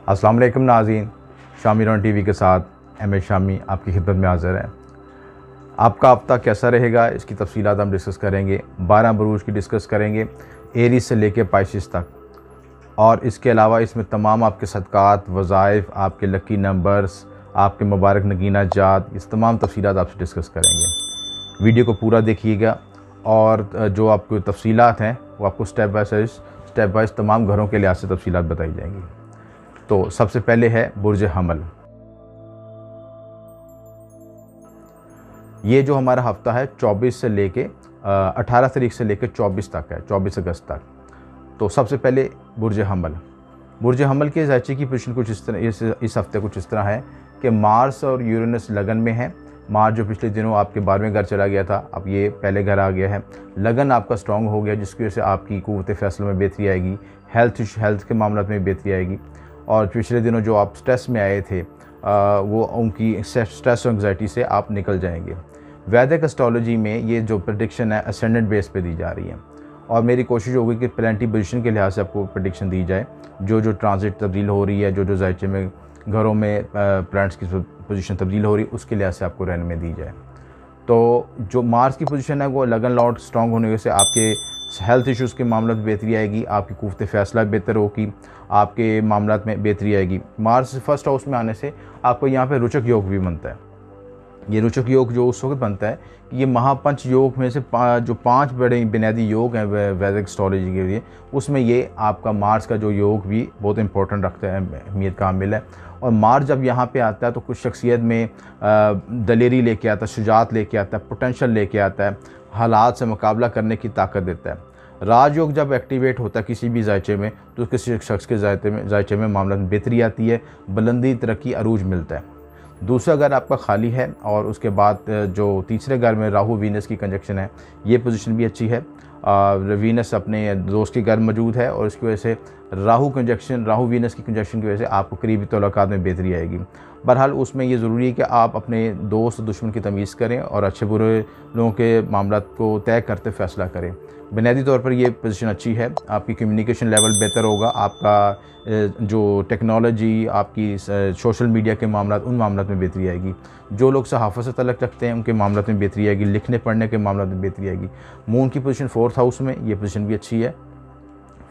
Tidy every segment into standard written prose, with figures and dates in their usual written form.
अस्सलाम वालेकुम नाज़रीन, शामी रॉन टीवी के साथ एम ए शामी आपकी खिदमत में हाज़िर है। आपका हफ्ता कैसा रहेगा इसकी तफसीलात हम डिस्कस करेंगे। 12 बुरूज की डिस्कस करेंगे, एरीज़ से लेके पाइशिस तक, और इसके अलावा इसमें तमाम आपके सदक़ात, वज़ाइफ, आपके लकी नंबर्स, आपके मुबारक नगीना जात, इस तमाम तफसीलात आपसे डिस्कस करेंगे। वीडियो को पूरा देखिएगा और जो आपको तफसीलात हैं वो आपको स्टेप बाय तमाम घरों के लिहाज से तफसीलात बताई जाएंगी। तो सबसे पहले है बुर्ज हमल। ये जो हमारा हफ्ता है 24 से लेके 18 तारीख से लेकर 24 तक है, 24 अगस्त तक। तो सबसे पहले बुर्ज हमल के ज़ायचे की पोजीशन कुछ इस तरह, इस हफ्ते कुछ इस तरह है कि मार्स और यूरेनस लगन में है। मार्स जो पिछले दिनों आपके 12वें घर चला गया था, अब ये पहले घर आ गया है। लगन आपका स्ट्रॉन्ग हो गया, जिसकी वजह से आपकी क़ुव्वत फ़ैसला में बेहतरी आएगी, हेल्थ के मामलों में बेहतरी आएगी। और पिछले दिनों जो आप स्ट्रेस में आए थे वो उनकी स्ट्रेस और एंग्जाइटी से आप निकल जाएंगे। वैदिक एस्ट्रोलॉजी में ये जो प्रेडिक्शन है असेंडेंट बेस पे दी जा रही है, और मेरी कोशिश होगी कि प्लानिटरी पोजीशन के लिहाज से आपको प्रेडिक्शन दी जाए। जो ट्रांजिट तब्दील हो रही है, जो ज़ायचे में घरों में प्लानट्स की पोजीशन तब्दील हो रही है, उसके लिहाज से आपको रहनुमाई दी जाए। तो जो मार्स की पोजीशन है वो लगन लॉर्ड स्ट्रॉन्ग होने से आपके हेल्थ इश्यूज़ के मामलों में बेहतरी आएगी, आपकी क़ुव्वत फ़ैसला बेहतर होगी, आपके मामलात में बेहतरी आएगी। मार्स फर्स्ट हाउस में आने से आपको यहाँ पे रोचक योग भी बनता है। ये रोचक योग जो उस वक्त बनता है कि ये महापंच योग में से जो 5 बड़े बुनियादी योग हैं वैदिक एस्ट्रोलॉजी के लिए, उसमें ये आपका मार्स का जो योग भी बहुत इंपॉर्टेंट रखता है, अहमियत का हामिल है। और मार्स जब यहाँ पे आता है तो कुछ शख्सियत में दलेरी लेके आता है, शुजात लेके आता है, पोटेंशल लेके आता है, हालात से मुकाबला करने की ताकत देता है। राजयोग जब एक्टिवेट होता है किसी भी ज़ायचे में तो किसी शख्स के ज़ायचे में मामला में बेहतरी आती है, बुलंदी, तरक्की, अरूज मिलता है। दूसरा घर आपका खाली है और उसके बाद जो तीसरे घर में राहु वीनस की कंजक्शन है, ये पोजीशन भी अच्छी है। वीनस अपने दोस्त के घर मौजूद है और इसकी वजह से राहु वीनस की कंजक्शन की वजह से आपको करीबी तल्लुकात में बेहतरी आएगी। बहरहाल उसमें ये ज़रूरी है कि आप अपने दोस्त दुश्मन की तमीज़ करें और अच्छे बुरे लोगों के मामलात को तय करते फ़ैसला करें। बुनियादी तौर पर ये पोजीशन अच्छी है, आपकी कम्युनिकेशन लेवल बेहतर होगा, आपका जो टेक्नोलॉजी, आपकी सोशल मीडिया के मामलात, उन मामलात में बेहतरी आएगी। जो लोग सहाफ़त से तल्लुक़ रखते हैं उनके मामलात में बेहतरी आएगी, लिखने पढ़ने के मामलात में बेहतरी आएगी। मून की पोजीशन 4th हाउस में, ये पोजीशन भी अच्छी है।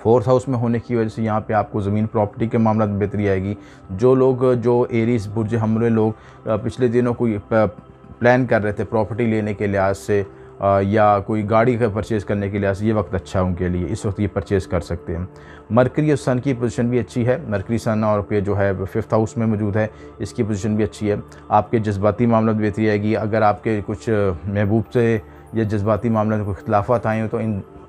4th हाउस में होने की वजह से यहाँ पे आपको ज़मीन प्रॉपर्टी के मामला में बेहतरी आएगी। जो एरीज़ बुर्ज हमले लोग पिछले दिनों कोई प्लान कर रहे थे प्रॉपर्टी लेने के लिहाज से या कोई गाड़ी का परचेज़ करने के लिहाज से, ये वक्त अच्छा है उनके लिए, इस वक्त ये परचेज़ कर सकते हैं। मरकरी और सन की पोजीशन भी अच्छी है। मरकरी सन और पे जो है 5th हाउस में मौजूद है, इसकी पोजीशन भी अच्छी है। आपके जज्बाती मामला में बेहतरी आएगी। अगर आपके कुछ महबूब से या जज्बाती मामलों में कोई इख्तिलाफ़ात आए हो तो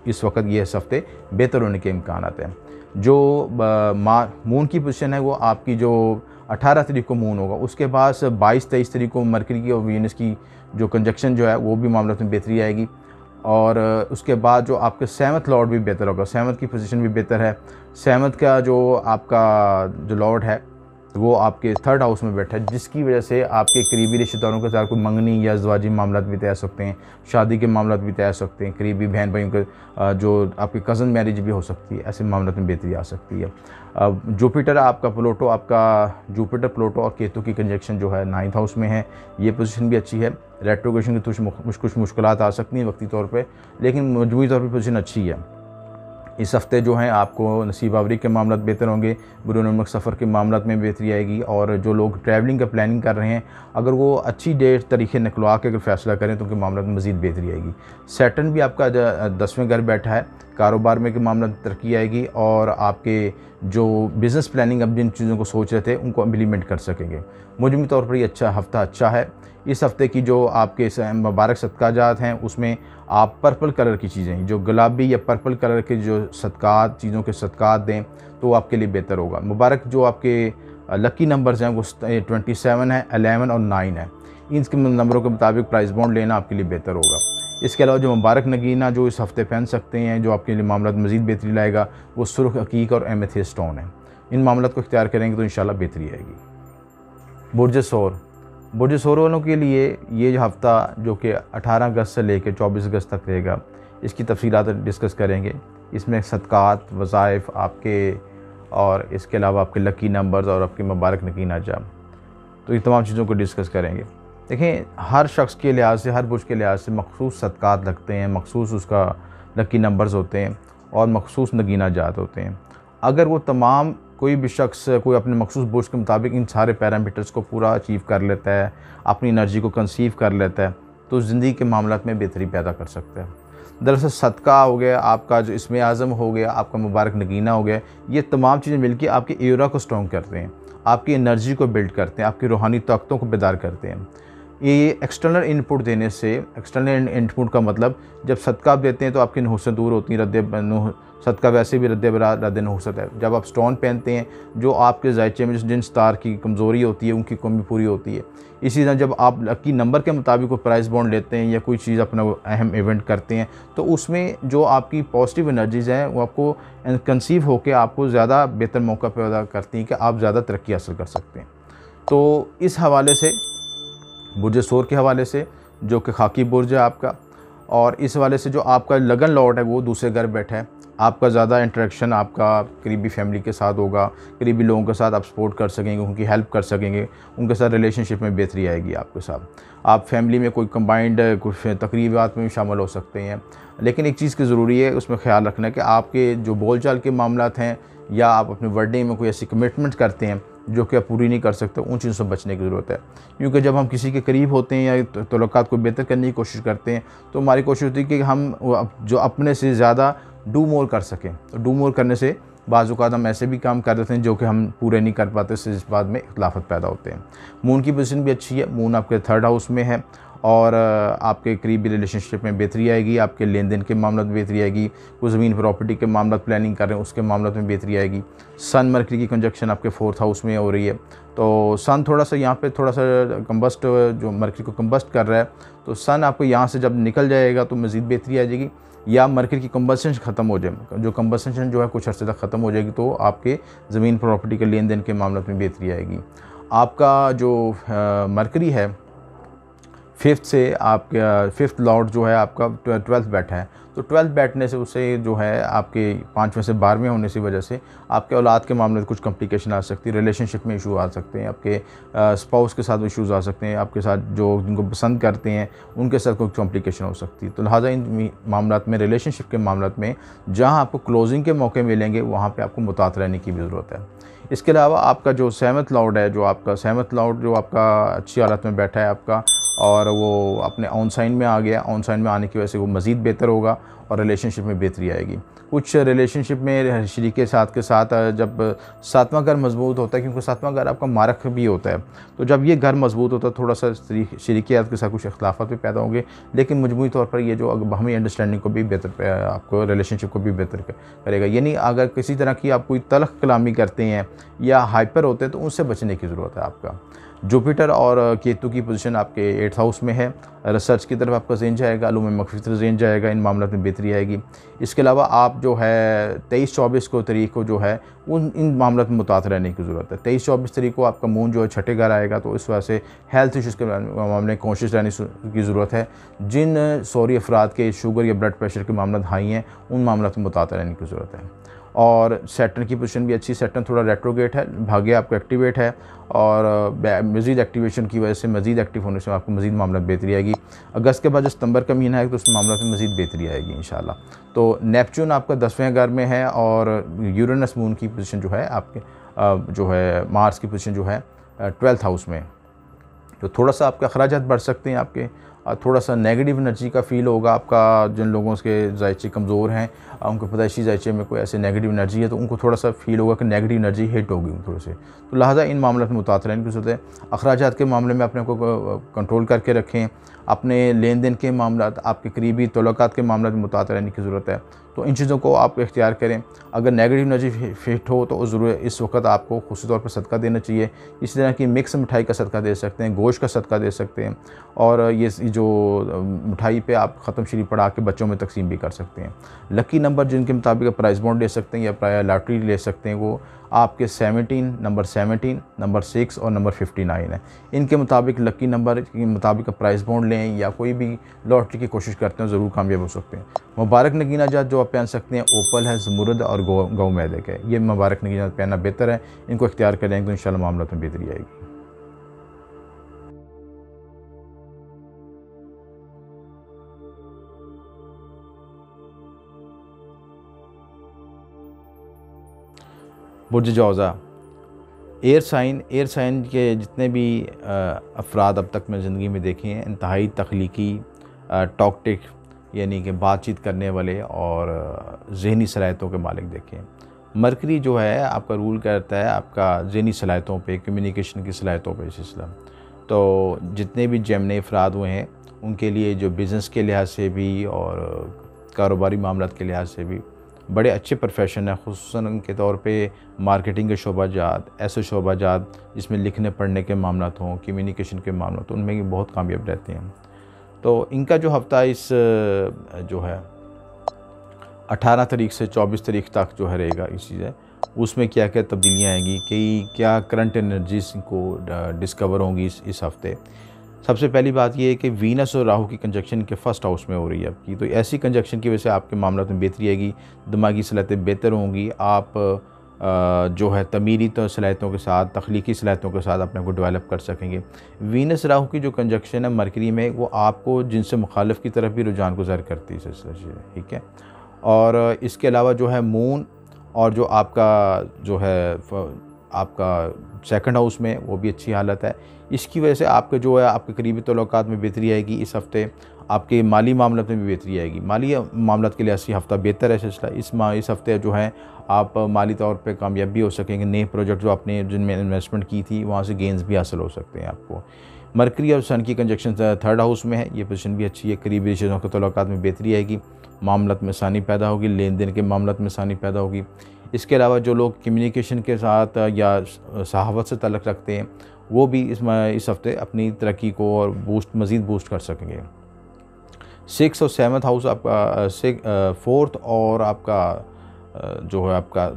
इस वक्त ये हफ्ते बेहतर होने के इम्कान आते हैं। जो मून की पोजीशन है वो आपकी जो 18 तारीख को मून होगा, उसके बाद 22-23 तारीख को मरकरी की और वीनस की जो कंजक्शन जो है वो भी मामलों में बेहतरी आएगी। और उसके बाद जो आपके 7th लॉर्ड भी बेहतर होगा, 7th की पोजीशन भी बेहतर है। 7th का जो आपका जो लॉर्ड है वो आपके 3rd हाउस में बैठा है, जिसकी वजह से आपके करीबी रिश्तेदारों के साथ कोई मंगनी या ज़वाजी मामलात भी तय हो सकते हैं, शादी के मामलात भी तय हो सकते हैं, करीबी बहन भाइयों के जो आपकी कज़न मैरिज भी हो सकती है, ऐसे मामलात में बेहतरी आ सकती है। जुपिटर प्लूटो और केतु की कंजक्शन जो है 9th हाउस में है, ये पोजीशन भी अच्छी है। रेट्रोग्रेशन की कुछ मुश्किलात आ सकती हैं वक्ती तौर पर, लेकिन मजमूई तौर पर पोजीशन अच्छी है। इस हफ्ते जो हैं आपको नसीब आवरी के मामलात बेहतर होंगे, बुरे सफ़र के मामलात में बेहतरी आएगी। और जो लोग ट्रैवलिंग का प्लानिंग कर रहे हैं, अगर वो अच्छी डेट तरीक़े निकलवा के अगर फ़ैसला करें तो उनके मामलात में मज़ीद बेहतरी आएगी। सैटर्न भी आपका 10वें घर बैठा है, कारोबार में के मामला में तरक्की आएगी और आपके जो बिज़नेस प्लानिंग अब जिन चीज़ों को सोच रहे थे उनको इम्प्लीमेंट कर सकेंगे। मुजमूई तौर पर ये हफ्ता अच्छा है। इस हफ्ते की जो आपके मुबारक सदक़ात हैं उसमें आप पर्पल कलर की चीज़ें, जो गुलाबी या पर्पल कलर के जो चीज़ों के सदक़ात दें तो आपके लिए बेहतर होगा। मुबारक जो आपके लकी नंबर्स हैं वो 27 है, 11 और 9 है। इन नंबरों के मुताबिक प्राइस बॉन्ड लेना आपके लिए बेहतर होगा। इसके अलावा जो मुबारक नगीना जो इस हफ्ते पहन सकते हैं, जो आपके लिए मामला में मज़ीद बेहतरी लाएगा, वो सुर्ख अकीक और एमेथिस्ट स्टोन है। इन मामलों को इख्तियार करेंगे तो इंशाल्लाह बेहतरी आएगी। बुर्ज सौर वालों के लिए ये हफ़्ता जो कि 18 अगस्त से लेकर 24 अगस्त तक रहेगा, इसकी तफसीलात डिस्कस करेंगे। इसमें सदक़ात, वज़ाइफ, आपके और इसके अलावा आपके लकी नंबर्स और आपके मुबारक नगीना जाम, तो ये तमाम चीज़ों को डिस्कस करेंगे। देखें, हर शख्स के लिहाज से, हर बुर्ज के लिहाज से मखसूस सदक़ात लगते हैं, मखसूस उसका लकी नंबर्स होते हैं और मखसूस नगीना जात होते हैं। अगर वो तमाम कोई भी शख्स कोई अपने मखसूस बुर्ज के मुताबिक इन सारे पैरामीटर्स को पूरा अचीव कर लेता है, अपनी एनर्जी को कंसीव कर लेता है, तो ज़िंदगी के मामलात में बेहतरी पैदा कर सकता है। दरअसल सदका हो गया, आपका जो इसमें आज़म हो गया, आपका मुबारक नगीना हो गया, ये तमाम चीज़ें मिलकर आपके एरा को स्ट्रॉन्ग करते हैं, आपकी एनर्जी को बिल्ड करते हैं, आपकी रूहानी ताकतों को बेदार करते हैं। ये एक्सटर्नल इनपुट देने से, एक्सटर्नल इनपुट का मतलब जब सदका आप देते हैं तो आपकी नहुसत दूर होती है, सदका वैसे भी रद्द नहुसत है। जब आप स्टोन पहनते हैं, जो आपके जायचे में जिन स्टार की कमज़ोरी होती है उनकी कमी पूरी होती है। इसी तरह जब आप लकी नंबर के मुताबिक प्राइस बॉन्ड लेते हैं या कोई चीज़ अपना अहम इवेंट करते हैं, तो उसमें जो आपकी पॉजिटिव एनर्जीज़ हैं वो आपको कंसीव होकर आपको ज़्यादा बेहतर मौका पैदा करती हैं कि आप ज़्यादा तरक्की हासिल कर सकते हैं। तो इस हवाले से बुर्ज सोर के हवाले से, जो कि खाकी बुर्ज है आपका, और इस हवाले से जो आपका लगन लॉर्ड है वो दूसरे घर बैठा है, आपका ज़्यादा इंटरेक्शन आपका करीबी फैमिली के साथ होगा, करीबी लोगों के साथ आप सपोर्ट कर सकेंगे, उनकी हेल्प कर सकेंगे, उनके साथ रिलेशनशिप में बेहतरी आएगी आपके साथ। आप फैमिली में कोई कंबाइंड कुछ तकरीबात में भी शामिल हो सकते हैं। लेकिन एक चीज़ की ज़रूरी है उसमें ख्याल रखना कि आपके जो बोलचाल के मामलात हैं या आप अपने बर्थडे में कोई ऐसी कमिटमेंट करते हैं जो कि आप पूरी नहीं कर सकते, उन चीज़ों से बचने की ज़रूरत है। क्योंकि जब हम किसी के करीब होते हैं या तल्लुकात को बेहतर करने की कोशिश करते हैं, तो हमारी कोशिश होती है कि हम जो अपने से ज़्यादा डू मोर कर सकें। तो डू मोर करने से बाज़ औक़ात हम ऐसे भी काम कर देते हैं जो कि हम पूरे नहीं कर पाते, इससे इस बात में इख्तिलाफ़त पैदा होते हैं। मून की पोजीशन भी अच्छी है, मून आपके 3rd हाउस में है और आपके करीबी रिलेशनशिप में बेहतरी आएगी, आपके लेन देन के मामलों में बेहतरी आएगी, कोई ज़मीन प्रॉपर्टी के मामला प्लानिंग कर रहे हैं उसके मामलों में बेहतरी आएगी। सन मरकरी की कंजक्शन आपके 4th हाउस में हो रही है, तो सन थोड़ा सा यहाँ पे थोड़ा सा कंबस्ट, जो मरकरी को कंबस्ट कर रहा है, तो सन आपको यहाँ से जब निकल जाएगा तो मज़ीद बेहतरी आ जाएगी। या मरकरी की कंबस्टेशन ख़त्म हो जाए, जो कंबस्टेशन जो है कुछ अर्से तक ख़त्म हो जाएगी, तो आपके ज़मीन प्रॉपर्टी के लेन देन के मामलों में बेहतरी आएगी। आपका जो मरकरी है 5th से आपका 5th लॉर्ड जो है आपका 12th बैठा है, तो 12th बैठने से उससे जो है आपके 5वें से 12वें होने की वजह से आपके औलाद के मामले में कुछ कॉम्प्लिकेशन आ सकती है, रिलेशनशिप में इशू आ सकते हैं, आपके स्पाउस के साथ इश्यूज़ आ सकते हैं, आपके साथ जो जिनको पसंद करते हैं उनके साथ कोई कॉम्प्लिकेशन हो सकती है। तो लिहाजा इन मामलात में, रिलेशनशिप के मामलात में जहाँ आपको क्लोजिंग के मौके मिलेंगे वहाँ पर आपको मुतात रहने की भी ज़रूरत है। इसके अलावा आपका जो 7th लॉर्ड है, जो आपका 7th लॉर्ड जो आपका अच्छी हालत में बैठा है आपका, और वो अपने ऑन साइन में आ गया, ऑन साइन में आने की वजह से वो मज़ीद बेहतर होगा और रिलेशनशिप में बेहतरी आएगी। कुछ रिलेशनशिप में शरीक के साथ जब 7वां घर मजबूत होता है, क्योंकि 7वां घर आपका मारक भी होता है, तो जब ये घर मजबूत होता है थोड़ा सा शरीकियात के साथ कुछ इख्तिलाफ़ात भी पैदा होंगे, लेकिन मजमूई तौर पर ये जो हमें अंडरस्टैंडिंग को भी बेहतर, आपको रिलेशनशिप को भी बेहतर करेगा। यानी अगर किसी तरह की आप कोई तलख़ कलामी करते हैं या हाइपर होते हैं तो उनसे बचने की ज़रूरत है। आपका जुपिटर और केतु की पोजीशन आपके 8th हाउस में है, रिसर्च की तरफ आपका ज़हन जाएगा, अलूम मग़फ़िरत ज़हन जाएगा, इन मामलों में बेहतरी आएगी। इसके अलावा आप जो है 23-24 को तारीख को जो है उन इन मामलों में मुतात रहने की ज़रूरत है। 23-24 तारीख को आपका मून जो है 6ठे घर आएगा, तो इस वजह से हेल्थ इशूज़ के मामले में कॉन्शियस रहने की ज़रूरत है। जिन सॉरी अफराद के शुगर या ब्लड प्रेशर के मामला हाई हैं, उन मामलों में मुतात रहने की ज़रूरत है। और सैटर्न की पोजीशन भी अच्छी, सैटर्न थोड़ा रेट्रोगेट है, भाग्य आपको एक्टिवेट है, और मज़ीद एक्टिवेशन की वजह से, मज़ीद एक्टिव होने से आपको मज़ीद मामला बेहतरी आएगी। अगस्त के बाद जो सितंबर का महीना है तो उस मामला में मज़ीद बेहतरी आएगी इंशाल्लाह। तो नेपच्यून आपका 10वें घर में है, और यूरेनस मून की पोजीशन जो है आपके जो है मार्स की पोजीशन जो है 12th हाउस में, तो थोड़ा सा आपके अखराजात बढ़ सकते हैं आपके, थोड़ा सा नेगेटिव एनर्जी का फ़ील होगा आपका। जिन लोगों के जायचे कमज़ोर हैं, उनको पैदाइशी जायचे में कोई ऐसे नेगेटिव एनर्जी है, तो उनको थोड़ा सा फ़ील होगा कि नेगेटिव एनर्जी हिट होगी थोड़े से, तो लिहाजा इन मामलों में मुतात रहने की ज़रूरत है। अखराजात के मामले में अपने को कंट्रोल करके रखें, अपने लेन देन के मामला, आपके करीबी तल्लुकात के मामला में मुतात रहने की ज़रूरत है। तो इन चीज़ों को आप इख्तियार करें। अगर नेगेटिव एनर्जी फिट हो तो ज़रूर इस वक्त आपको ख़ुशी तौर पर सदका देना चाहिए। इसी तरह की मिक्स मिठाई का सदका दे सकते हैं, गोश्त का सदका दे सकते हैं, और ये जो मिठाई पे आप ख़त्म शरीफ पढ़ा के बच्चों में तकसीम भी कर सकते हैं। लकी नंबर जिनके मुताबिक प्राइस बॉन्ड ले सकते हैं या लॉटरी ले सकते हैं, वो आपके 17, नंबर 17, नंबर 6 और नंबर 59 है। इनके मुताबिक लकी नंबर के मुताबिक प्राइस बॉन्ड लें या कोई भी लॉटरी की कोशिश करते हैं, ज़रूर कामयाब हो सकते हैं। मुबारक नगीना जात जो आप पहन सकते हैं ओपल है, ज़मुरद और गौ मैदक है। ये मुबारक नगीना जात पहनना बेहतर है, इनको इख्तियार करेंगे तो इंशाल्लाह मामला में बेहतरी आएगी। बुर्ज जौज़ा एयर साइन के जितने भी अफराद अब तक मैं ज़िंदगी में देखे हैं, इंतहाई तख्लीकी, टॉक्टिक यानी कि बातचीत करने वाले और ज़हनी सलाहियतों के मालिक देखे हैं। मरकरी जो है आपका रूल करता है आपका ज़हनी सलाहियतों पे, कम्युनिकेशन की सलाहियतों पे सिलसिला। तो जितने भी जेमिनी अफराद हुए हैं उनके लिए जो बिज़नेस के लिहाज से भी और कारोबारी मामलात के लिहाज से भी बड़े अच्छे प्रोफेशन है, खुसूसन के तौर पे मार्केटिंग के शोबाजात, ऐसे शोबाजात जिसमें लिखने पढ़ने के मामलात हों, कम्युनिकेशन के मामलात, उनमें भी बहुत कामयाब रहते हैं। तो इनका जो हफ़्ता इस जो है 18 तारीख से 24 तारीख तक जो है रहेगा, इस चीज़ है उसमें क्या क्या तब्दीलियाँ आएंगी, कई क्या करंट एनर्जीज को डिस्कवर होंगी इस हफ़्ते। सबसे पहली बात यह है कि वीनस और राहु की कंजक्शन के फर्स्ट हाउस में हो रही है आपकी, तो ऐसी कंजक्शन की वजह से आपके मामलों में बेहतरी आएगी, दिमागी सलाहियतें बेहतर होंगी। आप जो है तमीरी सलाहियतों के साथ, तख्लीकी सलाहियतों के साथ अपने को डेवलप कर सकेंगे। वीनस राहु की जो कंजक्शन है मरकरी में, वो आपको जिनसे मुखालिफ की तरफ भी रुझान को ज़ाहिर करती है सिलसिले से, ठीक है। और इसके अलावा जो है मून और जो आपका जो है आपका सेकंड हाउस में, वो भी अच्छी हालत है। इसकी वजह से आपके जो है आपके करीबी तल्लुकात में बेहतरी आएगी इस हफ़्ते, आपके माली मामलों में भी बेहतरी आएगी। माली मामलों के लिहाज से हफ़्ता बेहतर है सिलसिला। इस हफ़्ते जो है आप माली तौर पे कामयाब भी हो सकेंगे। नए प्रोजेक्ट जो आपने जिनमें इन्वेस्टमेंट की थी वहाँ से गेंस भी हासिल हो सकते हैं आपको। मरकरी और सन की कंजक्शन थर्ड हाउस में है, ये पोजीशन भी अच्छी है। करीबी रिश्तों के तल्लुकात में बेहतरी आएगी, मामलत में आसानी पैदा होगी, लेन देन के मामलत में आसानी पैदा होगी। इसके अलावा जो लोग कम्युनिकेशन के साथ या सहावत से तल्लुक़ रखते हैं वो भी इस हफ़्ते अपनी तरक्की को और मज़ीद बूस्ट कर सकेंगे। 6 और 7th हाउस आपका 4th और आपका जो है आपका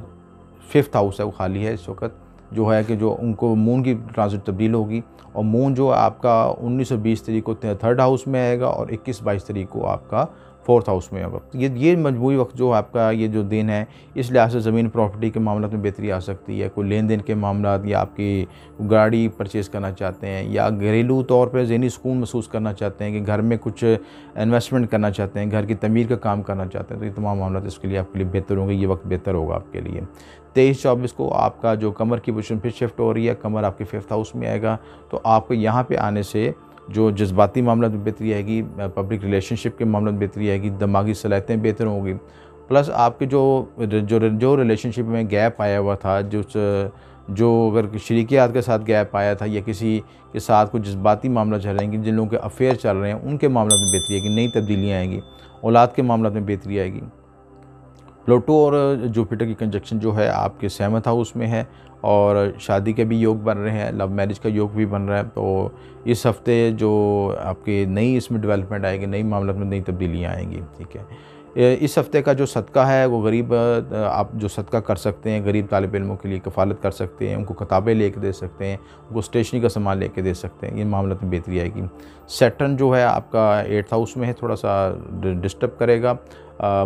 5th हाउस है वो खाली है इस वक्त। जो है कि जो उनको मून की ट्रांजिट तब्दील होगी और मून जो आपका 19 और 20 तारीख को 3rd हाउस में आएगा और 21-22 तारीख को आपका 4th हाउस में होगा। ये मजबूरी वक्त जो आपका ये जो दिन है, इस लिहाज से ज़मीन प्रॉपर्टी के मामलों में बेहतरी आ सकती है। कोई लेन देन के मामला, या आपकी गाड़ी परचेज़ करना चाहते हैं, या घरेलू तौर पे ज़हनी सुकून महसूस करना चाहते हैं कि घर में कुछ इन्वेस्टमेंट करना चाहते हैं, घर की तमीर का काम करना चाहते हैं, तो ये तमाम मामला इसके लिए आपके लिए बेहतर होंगे। ये वक्त बेहतर होगा आपके लिए। 23-24 को आपका जो कमर की पोजीशन फिर शिफ्ट हो रही है, कमर आपके 5th हाउस में आएगा, तो आपको यहाँ पे आने से जो जज्बाती मामला में बेहतरी आएगी, पब्लिक रिलेशनशिप के मामले में बेहतरी आएगी, दिमागी सलाहियतें बेहतर होंगी। प्लस आपके जो रिलेशनशिप में गैप आया हुआ था, जो अगर शरीकियात के साथ गैप आया था या किसी के साथ कुछ जज्बाती मामला चल रहे हैं, जिन लोगों के अफेयर चल रहे हैं, उनके मामलों में बेहतरी आएगी, नई तब्दीलियाँ आएंगी, औलाद के मामलों में बेहतरी आएगी। प्लूटो और जुपिटर की कंजक्शन जो है आपके 7th हाउस में है और शादी के भी योग बन रहे हैं, लव मैरिज का योग भी बन रहा है। तो इस हफ्ते जो आपके नई इसमें डेवलपमेंट आएगी, नई मामलों में नई तब्दीलियाँ आएंगी, ठीक है। इस हफ्ते का जो सदका है वो गरीब, आप जो सदका कर सकते हैं, गरीब तालिब इल्मों के लिए कफ़ालत कर सकते हैं, उनको किताबें लेके दे सकते हैं, उनको स्टेशनरी का सामान लेके दे सकते हैं, ये मामलों में बेहतरी आएगी। सैटर्न जो है आपका 8th हाउस में है, थोड़ा सा डिस्टर्ब करेगा।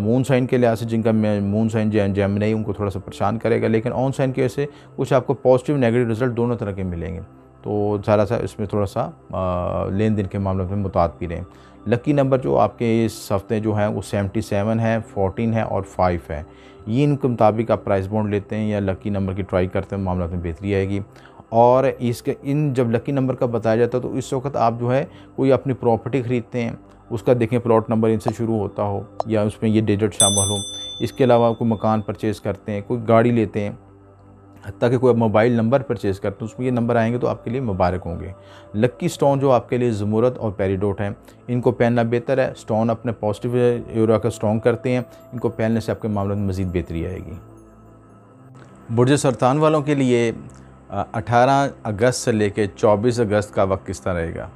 मून साइन के लिहाज से जिनका मून साइन जेमिनी, उनको थोड़ा सा परेशान करेगा, लेकिन ऑन साइन की वजह से कुछ आपको पॉजिटिव नेगेटिव रिजल्ट दोनों तरह के मिलेंगे। तो ज़रा सा इसमें थोड़ा सा लेन देन के मामलों में मुताद भी रहें। लकी नंबर जो आपके इस हफ्ते जो हैं वो 77 है, 14 है और 5 है। ये इनके मुताबिक आप प्राइस बॉन्ड लेते हैं या लकी नंबर की ट्राई करते हैं, मामलों में बेहतरी आएगी। और इसके जब लकी नंबर का बताया जाता है तो इस वक्त आप जो है कोई अपनी प्रॉपर्टी ख़रीदते हैं, उसका देखें प्लॉट नंबर इनसे शुरू होता हो या उसमें ये डिजिट शामिल हो। इसके अलावा कोई मकान परचेज़ करते हैं, कोई गाड़ी लेते हैं, हत्ता कि कोई मोबाइल नंबर परचेज़ करते हैं, उसमें ये नंबर आएंगे तो आपके लिए मुबारक होंगे। लक्की स्टोन जो आपके लिए ज़मुरद और पेरिडोट हैं, इनको पहनना बेहतर है। स्टोन अपने पॉजिटिव एरा का स्ट्रॉन्ग करते हैं, इनको पहनने से आपके मामलों में मज़ीद बेहतरी आएगी। बुर्ज सरतान वालों के लिए 18 अगस्त से लेकर 24 अगस्त का वक्त किस तरह रहेगा?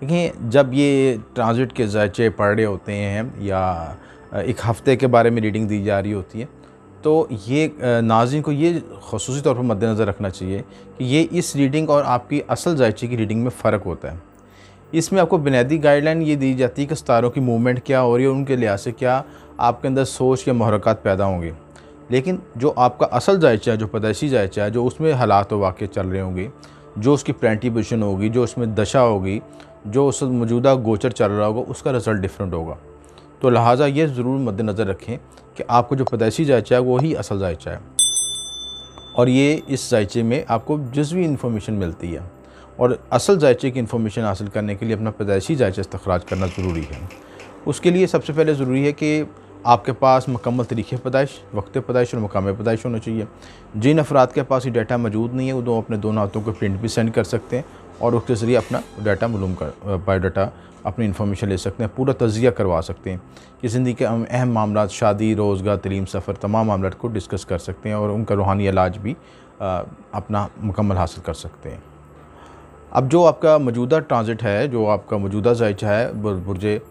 देखिए, जब ये ट्रांजिट के जायचे पढ़ रहे होते हैं या एक हफ़्ते के बारे में रीडिंग दी जा रही होती है, तो ये नाज़रीन को ये ख़ुसूसी तौर पर मद्देनज़र रखना चाहिए कि ये इस रीडिंग और आपकी असल जायचे की रीडिंग में फ़र्क होता है। इसमें आपको बुनियादी गाइडलाइन ये दी जाती है कि सितारों की मूवमेंट क्या हो रही है, उनके लिहाज से क्या आपके अंदर सोच या मुहर्रकात पैदा होंगे। लेकिन जो आपका असल जायचा है, जो पैदाइशी जायचा है, जो उसमें हालात व वाक़े चल रहे होंगे, जो उसकी प्लानिटरी पोजीशन होगी, जो उसमें दशा होगी, जो उस मौजूदा गोचर चल रहा होगा, उसका रिज़ल्ट डिफरेंट होगा। तो लिहाजा ये ज़रूर मद्देनज़र रखें कि आपको जो पैदाइशी जायचा है वो ही असल जायचा है, और ये इस जायचे में आपको जुज़वी इन्फॉर्मेशन मिलती है। और असल जायचे की इन्फॉर्मेशन हासिल करने के लिए अपना पैदाइशी जायचा इस्तखराज करना ज़रूरी है। उसके लिए सबसे पहले ज़रूरी है कि आपके पास मुकम्मल तरीक़े पैदाइश, वक्त पैदाइश और मकाम पैदाइश होना चाहिए। जिन अफराद के पास ये डाटा मौजूद नहीं है वो अपने दोनों हाथों को प्रिंट भी सेंड कर सकते हैं और उसके ज़रिए अपना डाटा मालूम कर बायोडाटा अपनी इन्फॉर्मेशन ले सकते हैं, पूरा तज़किया करवा सकते हैं कि ज़िंदगी के अहम मामला, शादी, रोज़गार, तलीम, सफ़र, तमाम मामलों को डिस्कस कर सकते हैं और उनका रूहानी इलाज भी अपना मुकम्मल हासिल कर सकते हैं। अब जो आपका मौजूदा ट्रांजिट है, जो आपका मौजूदा जायचा है बुर्जे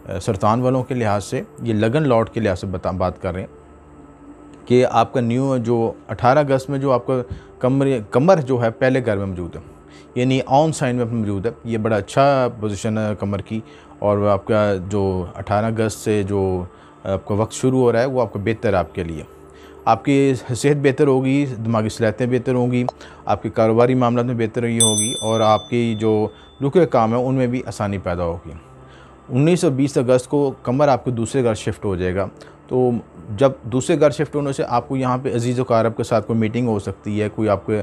सरतान वालों के लिहाज से, ये लगन लॉट के लिहाज से बात कर रहे हैं कि आपका न्यू जो 18 अगस्त में जो आपका कमर जो है पहले घर में मौजूद है, यानी ऑन साइन में मौजूद है। ये बड़ा अच्छा पोजीशन है कमर की, और आपका जो 18 अगस्त से जो आपका वक्त शुरू हो रहा है वो आपका बेहतर है आपके लिए। आपकी सेहत बेहतर होगी, दिमागी सलाहियतें बेहतर होंगी, आपके कारोबारी मामलों में बेहतरी होगी और आपकी जो रुके काम है उनमें भी आसानी पैदा होगी। 19 और 20 अगस्त को कमर आपके दूसरे घर शिफ्ट हो जाएगा। तो जब दूसरे घर शिफ्ट होने से आपको यहाँ पे अजीज़ व क़ारब के साथ कोई मीटिंग हो सकती है, कोई आपके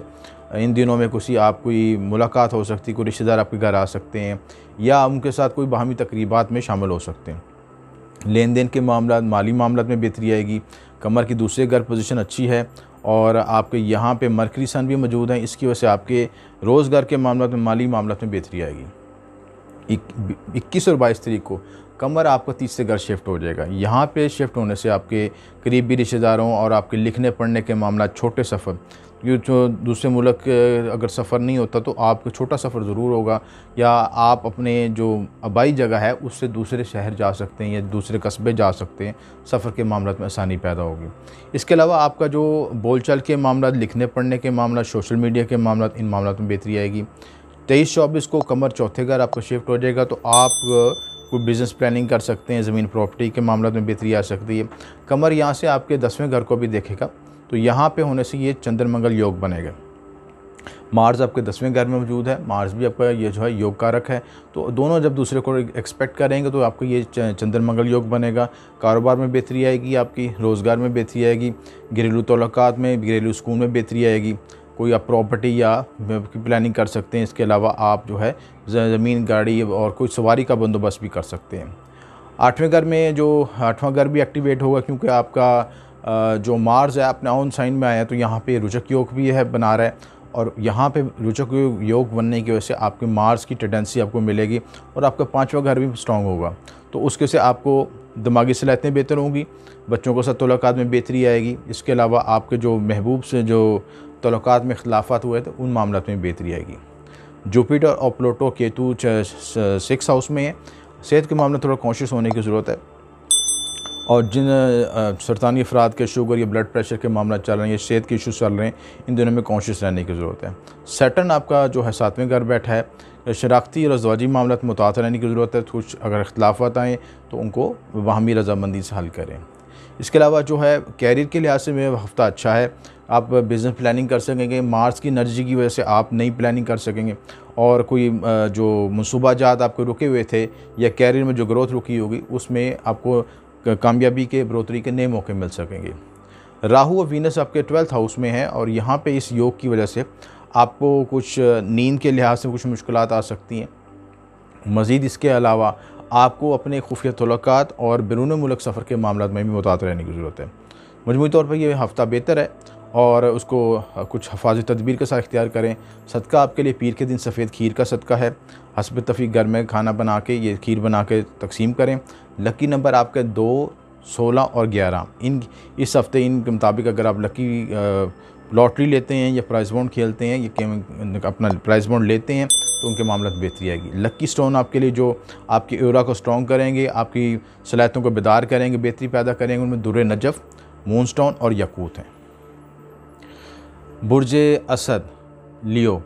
इन दिनों में कोई मुलाकात हो सकती है, कोई रिश्तेदार आपके घर आ सकते हैं या उनके साथ कोई बाहमी तकरीबात में शामिल हो सकते हैं। लेन देन के मामला, माली मामला में बेहतरी आएगी। कमर की दूसरे घर पोजीशन अच्छी है और आपके यहाँ पे मरकरी सन भी मौजूद है, इसकी वजह से आपके रोज़गार के मामला में, माली मामला में बेहतरी आएगी। 21 और 22 तारीख को कमर आपका तीसरे घर शिफ्ट हो जाएगा। यहाँ पे शिफ्ट होने से आपके करीबी रिश्तेदारों और आपके लिखने पढ़ने के मामला, छोटे सफ़र, ये जो दूसरे मुल्क अगर सफ़र नहीं होता तो आपका छोटा सफ़र ज़रूर होगा, या आप अपने जो आबाई जगह है उससे दूसरे शहर जा सकते हैं या दूसरे कस्बे जा सकते हैं, सफ़र के मामला में आसानी पैदा होगी। इसके अलावा आपका जो बोलचाल के मामला, लिखने पढ़ने के मामला, सोशल मीडिया के मामला, इन मामलों में बेहतरी आएगी। 23-24 को कमर चौथे घर आपका शिफ्ट हो जाएगा, तो आप कोई बिज़नेस प्लानिंग कर सकते हैं, ज़मीन प्रॉपर्टी के मामलों में बेहतरी आ सकती है। कमर यहाँ से आपके 10वें घर को भी देखेगा, तो यहाँ पे होने से ये चंद्र मंगल योग बनेगा। मार्स आपके 10वें घर में मौजूद है, मार्स भी आपका ये जो है योग कारक है, तो दोनों जब दूसरे को एक्सपेक्ट करेंगे तो आपको ये चंद्र मंगल योग बनेगा। कारोबार में बेहतरी आएगी, आपकी रोज़गार में बेहतरी आएगी, घरेलू तल्लुकात में, घरेलू सुकून में बेहतरी आएगी। कोई आप प्रॉपर्टी या की प्लानिंग कर सकते हैं। इसके अलावा आप जो है ज़मीन, गाड़ी और कोई सवारी का बंदोबस्त भी कर सकते हैं। 8वें घर में जो 8वां घर भी एक्टिवेट होगा, क्योंकि आपका जो मार्स है अपने ऑन साइन में आया, तो यहाँ पे रुचक योग भी है बना रहा है, और यहाँ पे रुचक योग बनने की वजह से आपके मार्स की टेंडेंसी आपको मिलेगी और आपका 5वां घर भी स्ट्रॉन्ग होगा, तो उसके से आपको दिमागी सलाहियतें बेहतर होंगी, बच्चों के साथ तल्लुकात में बेहतरी आएगी। इसके अलावा आपके जो महबूब से जो तल्लुकात में इख्तिलाफ़ात हुए थे उन मामलों में बेहतरी आएगी। जुपिटर और प्लूटो, केतु 6 हाउस में है। सेहत के मामले में थोड़ा कॉन्शियस होने की ज़रूरत है, और जिन सरतानी अफराद के शुगर या ब्लड प्रेशर के मामला चल रहे हैं या सेहत के इशूज़ चल रहे हैं, इन दिनों में कॉन्शियस रहने की ज़रूरत है। सैटर्न आपका जो है 7वें घर बैठा है। शराख्ती और अज़वाजी मामला में मुताअत रहने की ज़रूरत है। कुछ अगर इख्तिलाफ़ात आएँ तो उनको बाहमी रज़ामंदी से हल करें। इसके अलावा जो है कैरियर के लिहाज से मेरा हफ़्ता अच्छा है, आप बिज़नेस प्लानिंग कर सकेंगे। मार्स की एनर्जी की वजह से आप नई प्लानिंग कर सकेंगे, और कोई जो मनसूबाजात आपके रुके हुए थे या कैरियर में जो ग्रोथ रुकी होगी उसमें आपको कामयाबी के, बढ़ोतरी के नए मौके मिल सकेंगे। राहु और वीनस आपके 12th हाउस में है, और यहाँ पे इस योग की वजह से आपको कुछ नींद के लिहाज से कुछ मुश्किलात आ सकती हैं। मज़ीद इसके अलावा आपको अपने खुफिया तल्लुकात और बैरून मुल्क सफ़र के मामला में भी मुताअत रहने की ज़रूरत है। मजमूई तौर पर यह हफ़्ता बेहतर है, और उसको कुछ हफाज़ती तदबीर के साथ इख्तियार करें। सदका आपके लिए पीर के दिन सफ़ेद खीर का सदका है। हस्ब तफ़ीक घर में खाना बना के ये खीर बना के तकसीम करें। लकी नंबर आपके 2, 16 और 11। इस हफ़्ते इनके मुताबिक अगर आप लकी लॉटरी लेते हैं या प्राइज़ बॉन्ड खेलते हैं या अपना प्राइज़ बॉन्ड लेते हैं तो उनके मामले में बेहतरी आएगी। लकी स्टोन आपके लिए जो आपकी एरा को स्ट्रॉन्ग करेंगे, आपकी सलाहियतों को बेदार करेंगे, बेहतरी पैदा करेंगे, उनमें दुर्र नजफ़ मूनस्टोन और यकूत हैं। बुर्ज असद लियो,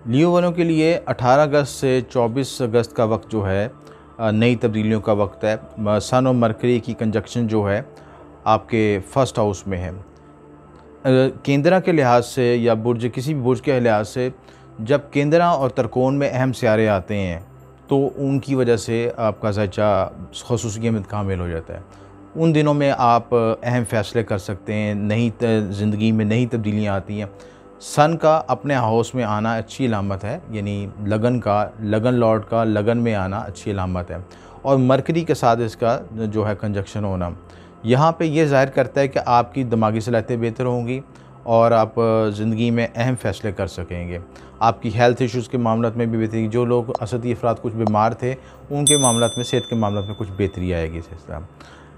लियो वालों के लिए 18 अगस्त से 24 अगस्त का वक्त जो है नई तब्दीलियों का वक्त है। सन और मरकरी की कंजक्शन जो है आपके फर्स्ट हाउस में है। केंद्रा के लिहाज से या बुर्ज, किसी भी बुर्ज के लिहाज से जब केंद्रा और तरकोन में अहम सियारे आते हैं तो उनकी वजह से आपका ज़ायचा ख़ुसूसियत में कामिल हो जाता है। उन दिनों में आप अहम फ़ैसले कर सकते हैं, नई ज़िंदगी में नई तब्दीलियाँ आती हैं। सन का अपने हाउस में आना अच्छी अलामत है, यानी लगन लॉर्ड का लगन में आना अच्छी अलामत है। और मरकरी के साथ इसका जो है कंजक्शन होना यहाँ पे ये ज़ाहिर करता है कि आपकी दिमागी सलाहियतें बेहतर होंगी और आप ज़िंदगी में अहम फ़ैसले कर सकेंगे। आपकी हेल्थ इश्यूज़ के मामलों में भी बेहतरी, जो लोग असदी अफराद कुछ बीमार थे उनके मामलों में, सेहत के मामलों में कुछ बेहतरी आएगी इस तरह।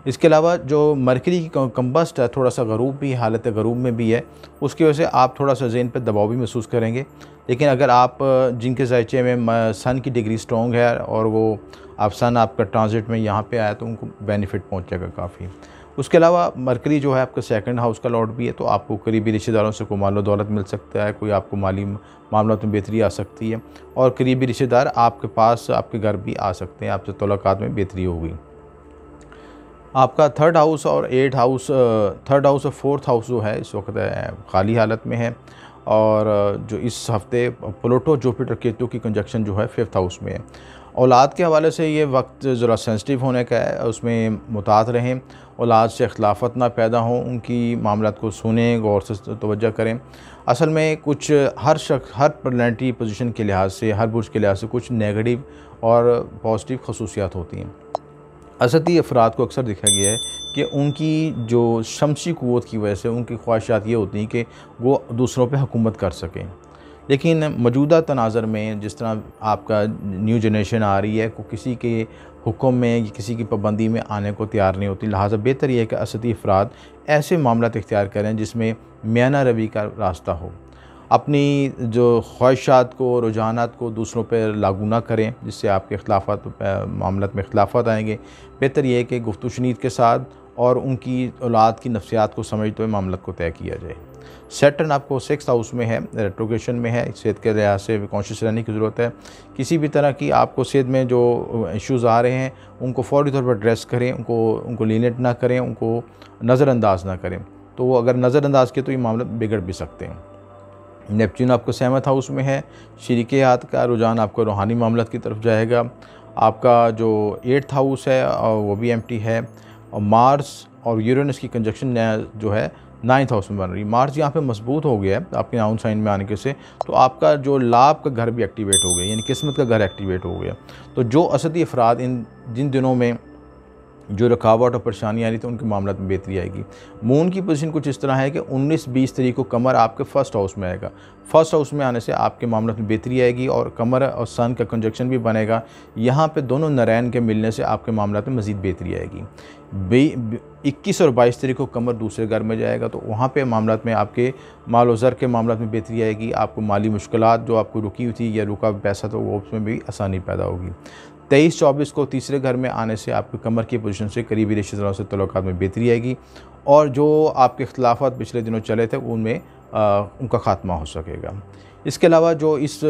इसके अलावा जो मरकरी की कम्बस्ट है, थोड़ा सा गरूब भी, हालत गरूब में भी है, उसकी वजह से आप थोड़ा सा ज़हन पर दबाव भी महसूस करेंगे। लेकिन अगर आप जिनके ज़ायचे में सन की डिग्री स्ट्रॉन्ग है और वो आप सन आपका ट्रांजिट में यहाँ पे आया तो उनको बेनिफिट पहुँचेगा काफ़ी। उसके अलावा मरकरी जो है आपका सेकंड हाउस का लॉर्ड भी है, तो आपको करीबी रिश्तेदारों से कोई मालो दौलत मिल सकता है, कोई आपको माली मामलों में बेहतरी आ सकती है और करीबी रिश्तेदार आपके पास आपके घर भी आ सकते हैं, आपसे तल्लुकात में बेहतरी होगी। आपका थर्ड हाउस और फोर्थ हाउस जो है इस वक्त खाली हालत में है और जो इस हफ्ते प्लूटो जुपिटर केतु की कंजक्शन जो है फिफ्थ हाउस में है। औलाद के हवाले से ये वक्त ज़रा सेंसिटिव होने का है, उसमें मुतात रहें, औलाद से इख्लाफत ना पैदा हों, उनकी मामलात को सुनें, गौर से तवज्जो करें। असल में कुछ हर प्लैनेटरी पोजीशन के लिहाज से, हर बुर्ज के लिहाज से कुछ नेगेटिव और पॉजिटिव खसूसियात होती हैं। असदी अफराद को अक्सर देखा गया है कि उनकी जो शमसी क़ुव्वत की वजह से उनकी ख्वाहिशात ये होती हैं कि वो दूसरों पे हुकूमत कर सकें। लेकिन मौजूदा तनाज़र में जिस तरह आपका न्यू जनरेशन आ रही है, को किसी के हुक्म में, किसी की पाबंदी में आने को तैयार नहीं होती, लिहाजा बेहतर यह है कि असदी अफराद ऐसे मामलात इख्तियार करें जिसमें मियाना रवि का रास्ता हो। अपनी जो ख्वाहिशात को, रुझानात को दूसरों पर लागू ना करें जिससे आपके खिलाफत मामलात में इख्तिलाफ़ात आएंगे। बेहतर यह है कि गुफ्तगू शनीद के साथ और उनकी औलाद की नफ्सियात को समझते हुए मामलात को तय किया जाए। सैटर्न आपको सिक्स्थ हाउस में है, रेट्रोग्रेशन में है, सेहत के लिहाज से कॉन्शियस रहने की ज़रूरत है। किसी भी तरह की आपको सेहत में जो इश्यूज़ आ रहे हैं उनको फ़ौरी तौर पर एड्रेस करें, उनको लीनेट ना करें, उनको नज़रअंदाज ना करें। तो वो अगर नज़रअंदाज किए तो ये मामला बिगड़ भी सकते हैं। नेपच्यून आपको सेवंथ हाउस में है, शरीके हाथ का रुझान आपको रूहानी मामलात की तरफ जाएगा। आपका जो एट्थ हाउस है वो भी एम्प्टी है और मार्स और यूरेनस की कंजक्शन जो है नाइन्थ हाउस में बन रही है। मार्स यहाँ पे मजबूत हो गया है आपके नाउन साइन में आने के से, तो आपका जो लाभ का घर भी एक्टिवेट हो गया, यानी किस्मत का घर एक्टिवेट हो गया। तो जो असदी अफराद जिन दिनों में जो रुकावट और परेशानी आ रही थी उनके मामला में बेहतरी आएगी। मून की पोजीशन कुछ इस तरह है कि 19-20 तारीख को कमर आपके फर्स्ट हाउस में आएगा। फर्स्ट हाउस में आने से आपके मामला में बेहतरी आएगी और कमर और सन का कंजक्शन भी बनेगा। यहाँ पे दोनों नारायण के मिलने से आपके मामला में मज़ीद बेहतरी आएगी। 21 और 22 तारीख को कमर दूसरे घर में जाएगा, तो वहाँ पे मामला में आपके माल और ज़र के मामला में बेहतरी आएगी। आपको माली मुश्किलात जो आपको रुकी हुई थी या रुका पैसा तो वो उसमें भी आसानी पैदा होगी। 23-24 को तीसरे घर में आने से आपकी कमर की पोजीशन से करीबी रिश्तेदारों से तल्लुकात में बेहतरी आएगी और जो आपके इख्तिलाफ़ात पिछले दिनों चले थे उनमें उनका ख़ात्मा हो सकेगा। इसके अलावा जो इस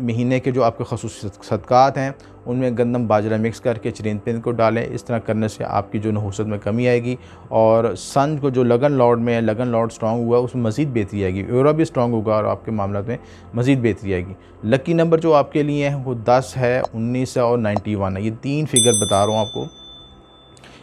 महीने के जो आपके ख़ुसूसी सदक़ात हैं उनमें गंदम बाजरा मिक्स करके चरिंद पिंद को डालें। इस तरह करने से आपकी जो नहूसत में कमी आएगी और सन को जो लगन लॉर्ड में, लगन लॉर्ड स्ट्रॉन्ग हुआ उसमें मज़ीद बेहतरी आएगी। यूरा भी स्ट्रॉन्ग होगा और आपके मामला में मज़ीद बेहतरी आएगी। लकी नंबर जो आपके लिए है वो 10 है, 19 है और 91 है। ये 3 फिगर बता रहा हूँ आपको।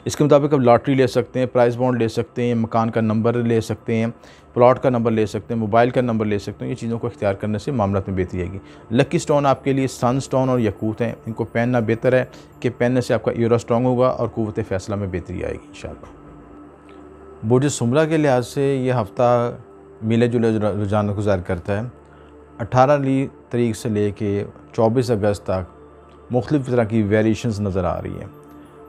इसके मुताबिक आप लॉटरी ले सकते हैं, प्राइस बॉन्ड ले सकते हैं, मकान का नंबर ले सकते हैं, प्लॉट का नंबर ले सकते हैं, मोबाइल का नंबर ले सकते हैं। ये चीज़ों को इख्तियार करने से मामला में बेहतरी आएगी। लकी स्टोन आपके लिए सन स्टोन और यकूत हैं। इनको पहनना बेहतर है कि पहनने से आपका यूरा स्ट्रॉन्ग होगा और क़ुव्वत फ़ैसला में बेहतरी आएगी इंशाअल्लाह। बुर्ज सुमरा के लिहाज से ये हफ़्ता मिले जुले रुझान को ज़ाहिर करता है। 18 तारीख से लेके 24 अगस्त तक मुख्तलिफ़ तरह की वेरिएशंस नज़र आ रही हैं।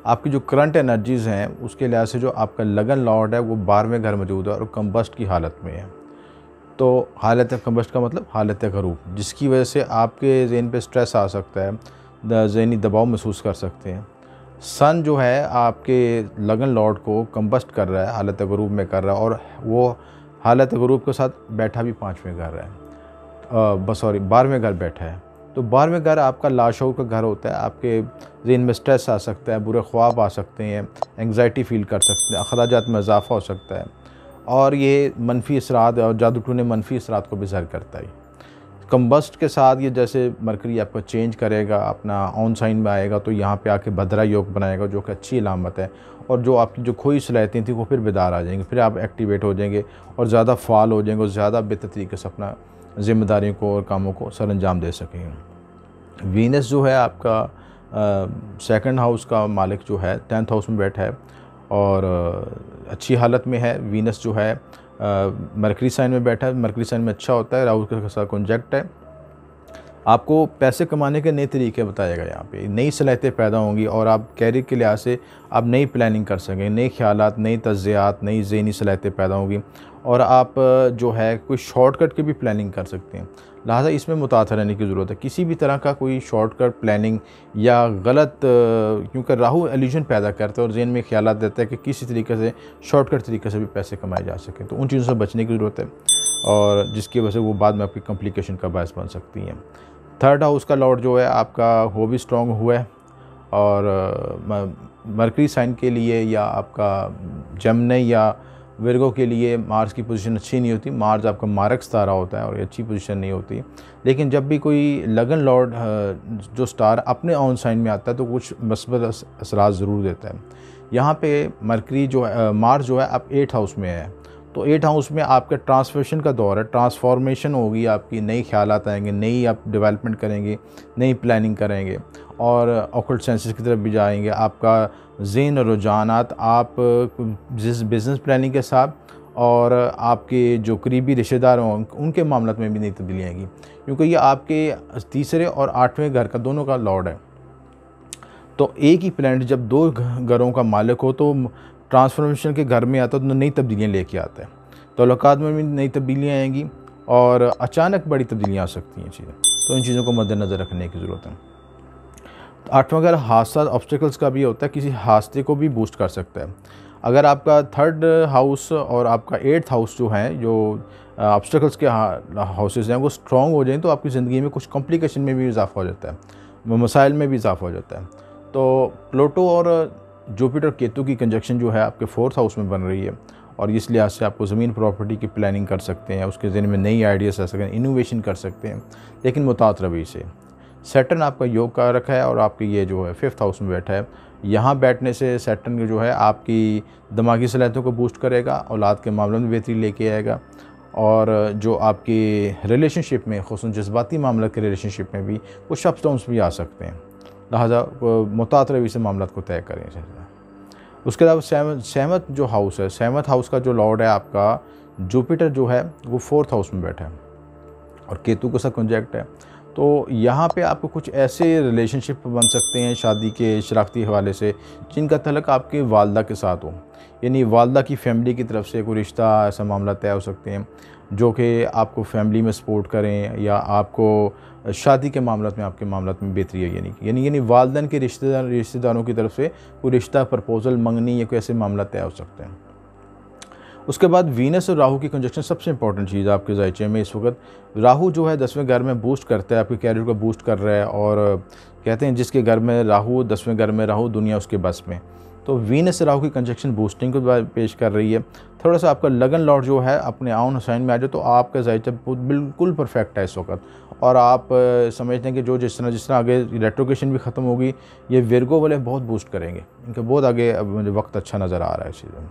आपकी जो करंट एनर्जीज़ हैं उसके लिहाज से जो आपका लगन लॉर्ड है वो 12वें घर मौजूद है और कम्बस्ट की हालत में है। तो हालत कम्बस्ट का मतलब हालत गरूब, जिसकी वजह से आपके ज़हन पे स्ट्रेस आ सकता है, ज़हनी दबाव महसूस कर सकते हैं। सन जो है आपके लगन लॉर्ड को कंबस्ट कर रहा है, हालत गुरूब में कर रहा है, और वो हालत गुरूब के साथ बैठा भी 5वें घर है, बस सॉरी 12वें घर बैठा है। तो 12वें घर आपका लाशऊर का घर होता है। आपके ज़हन में स्ट्रेस आ सकता है, बुरे ख्वाब आ सकते हैं, एंग्जाइटी फील कर सकते हैं, अखराजात में इजाफा हो सकता है, और ये मनफी असरात और जादू टूने मनफी असरात को भी ज़ाहिर करता है। कंबस्ट के साथ ये जैसे मरकरी आपको चेंज करेगा, अपना ऑन साइन में आएगा, तो यहाँ पे आके भद्रा योग बनाएगा, जो कि अच्छी अलामत है। और जो आपकी जो खोई सलाहियतें थी वो फिर बेदार आ जाएंगी, फिर आप एक्टिवेट हो जाएंगे और ज़्यादा फाल हो जाएंगे और ज़्यादा बेहतर तरीके से अपना ज़िम्मेदारियों को और कामों को सर अंजाम दे सकेंगे। वीनस जो है आपका सेकंड हाउस का मालिक जो है 10th हाउस में बैठा है और अच्छी हालत में है। वीनस जो है मरकरी साइन में बैठा है। मरकरी साइन में अच्छा होता है, राहु के साथ कॉन्जैक्ट है। आपको पैसे कमाने के नए तरीके बताएगा, यहाँ पे नई सलाहियतें पैदा होंगी और आप कैरियर के लिहाज से आप नई प्लानिंग कर सकेंगे, नए ख्यालात, नई तज्ज़ियात, नई ज़हनी सलाहियतें पैदा होंगी और आप जो है कोई शॉर्टकट की भी प्लानिंग कर सकते हैं। लिहाजा इसमें मुतासर रहने की ज़रूरत है। किसी भी तरह का कोई शॉर्टकट प्लानिंग या गलत, क्योंकि राहु एल्यूजन पैदा करता है और ज़हन में ख्यालात देता है कि किसी तरीके से शॉर्टकट तरीके से भी पैसे कमाए जा सकें, तो उन चीज़ों से बचने की ज़रूरत है और जिसकी वजह से वो बाद में आपकी कॉम्प्लिकेशन का बायस बन सकती हैं। थर्ड हाउस का लॉर्ड जो है आपका वो भी स्ट्रॉन्ग हुआ है और मरकरी साइन के लिए या आपका जमनी या विर्गो के लिए मार्स की पोजीशन अच्छी नहीं होती। मार्स आपका मारक सितारा होता है और ये अच्छी पोजीशन नहीं होती। लेकिन जब भी कोई लगन लॉर्ड जो स्टार अपने ऑन साइन में आता है तो कुछ मस्बत असरात ज़रूर देता है। यहाँ पे मरकरी जो है, मार्स जो है आप 8th हाउस में है, तो 8th हाउस में आपका ट्रांसफॉर्मेशन का दौर है। ट्रांसफॉर्मेशन होगी आपकी, नई ख्यालात आएंगे, नई आप डेवलपमेंट करेंगे, नई प्लानिंग करेंगे और ऑकल्ट सेंसेस की तरफ भी जाएंगे। आपका ज़हन रुझानात आप जिस बिज़नेस प्लानिंग के साथ और आपके जो करीबी रिश्तेदार हों उनके मामलों में भी नई तब्दीली आएगी, क्योंकि ये आपके तीसरे और 8वें घर का दोनों का लॉर्ड है। तो एक ही प्लैनेट जब 2 घरों का मालिक हो तो ट्रांसफॉर्मेशन के घर में आता है तो नई तब्दीलियाँ लेके आता है। तल्लुकात में भी नई तब्दीलियाँ आएंगी और अचानक बड़ी तब्दीलियाँ आ सकती हैं चीज़ें, तो इन चीज़ों को मद्देनज़र रखने की ज़रूरत है। तो 8वां घर हादसा ऑब्स्टिकल्स का भी होता है, किसी हादसे को भी बूस्ट कर सकता है। अगर आपका 3rd हाउस और आपका 8th हाउस जो है, जो ऑब्स्टिकल्स के हाउसेज हैं, वो स्ट्रॉन्ग हो जाएँ तो आपकी ज़िंदगी में कुछ कॉम्प्लिकेशन में भी इजाफा हो जाता है, मसाइल में भी इजाफा हो जाता है। तो प्लूटो और जुपिटर केतु की कंजक्शन जो है आपके 4th हाउस में बन रही है और इस लिहाज से आपको ज़मीन प्रॉपर्टी की प्लानिंग कर सकते हैं, उसके ज़हन में नई आइडियाज़ आ सकते हैं, इनोवेशन कर सकते हैं, लेकिन मुतात रवि से। सैटर्न आपका योग का रखा है और आपके ये जो है 5th हाउस में बैठा है। यहाँ बैठने से सैटर्न जो है आपकी दिमागी सलाहियतों को बूस्ट करेगा, औलाद के मामलों में बेहतरी लेके आएगा और जो आपकी रिलेशनशिप में, ख़ुसूसन जज्बाती मामला के रिलेशनशिप में भी कुछ अप्स डाउन्स भी आ सकते हैं। लिहाजा मुतात रवि से मामला को तय करें। उसके अलावा 7th जो हाउस है, 7th हाउस का जो लॉर्ड है आपका जुपिटर जो है वो 4th हाउस में बैठा है और केतु के साथ कॉन्जैक्ट है। तो यहाँ पे आपको कुछ ऐसे रिलेशनशिप बन सकते हैं शादी के शराकती हवाले से जिनका तल्लुक़ आपके वालदा के साथ हो, यानी वालदा की फ़ैमिली की तरफ से कोई रिश्ता, ऐसा मामला तय हो सकते हैं जो कि आपको फैमिली में सपोर्ट करें या आपको शादी के मामलों में, आपके मामलों में बेहतरी है, यानी वालदैन के रिश्तेदारों की तरफ से कोई रिश्ता, प्रपोज़ल, मंगनी या कोई ऐसे मामला तय हो सकते हैं। उसके बाद वीनस और राहु की कंजक्शन सबसे इंपॉर्टेंट चीज़ आपके जायचे में इस वक्त। राहु जो है 10वें घर में बूस्ट करता है, आपके कैरियर को बूस्ट कर रहा है और कहते हैं जिसके घर में राहु, 10वें घर में राहु, दुनिया उसके बस में। तो वीनस राहु की कंजक्शन बूस्टिंग को पेश कर रही है। थोड़ा सा आपका लगन लॉर्ड जो है अपने आउन साइन में आ जाए तो आपका जायचा बिल्कुल परफेक्ट है इस वक्त और आप समझते हैं कि जो जिस तरह आगे रेट्रोगेशन भी ख़त्म होगी, ये विर्गो वाले बहुत बूस्ट करेंगे, इनके बहुत आगे मुझे वक्त अच्छा नज़र आ रहा है इस चीज़ में।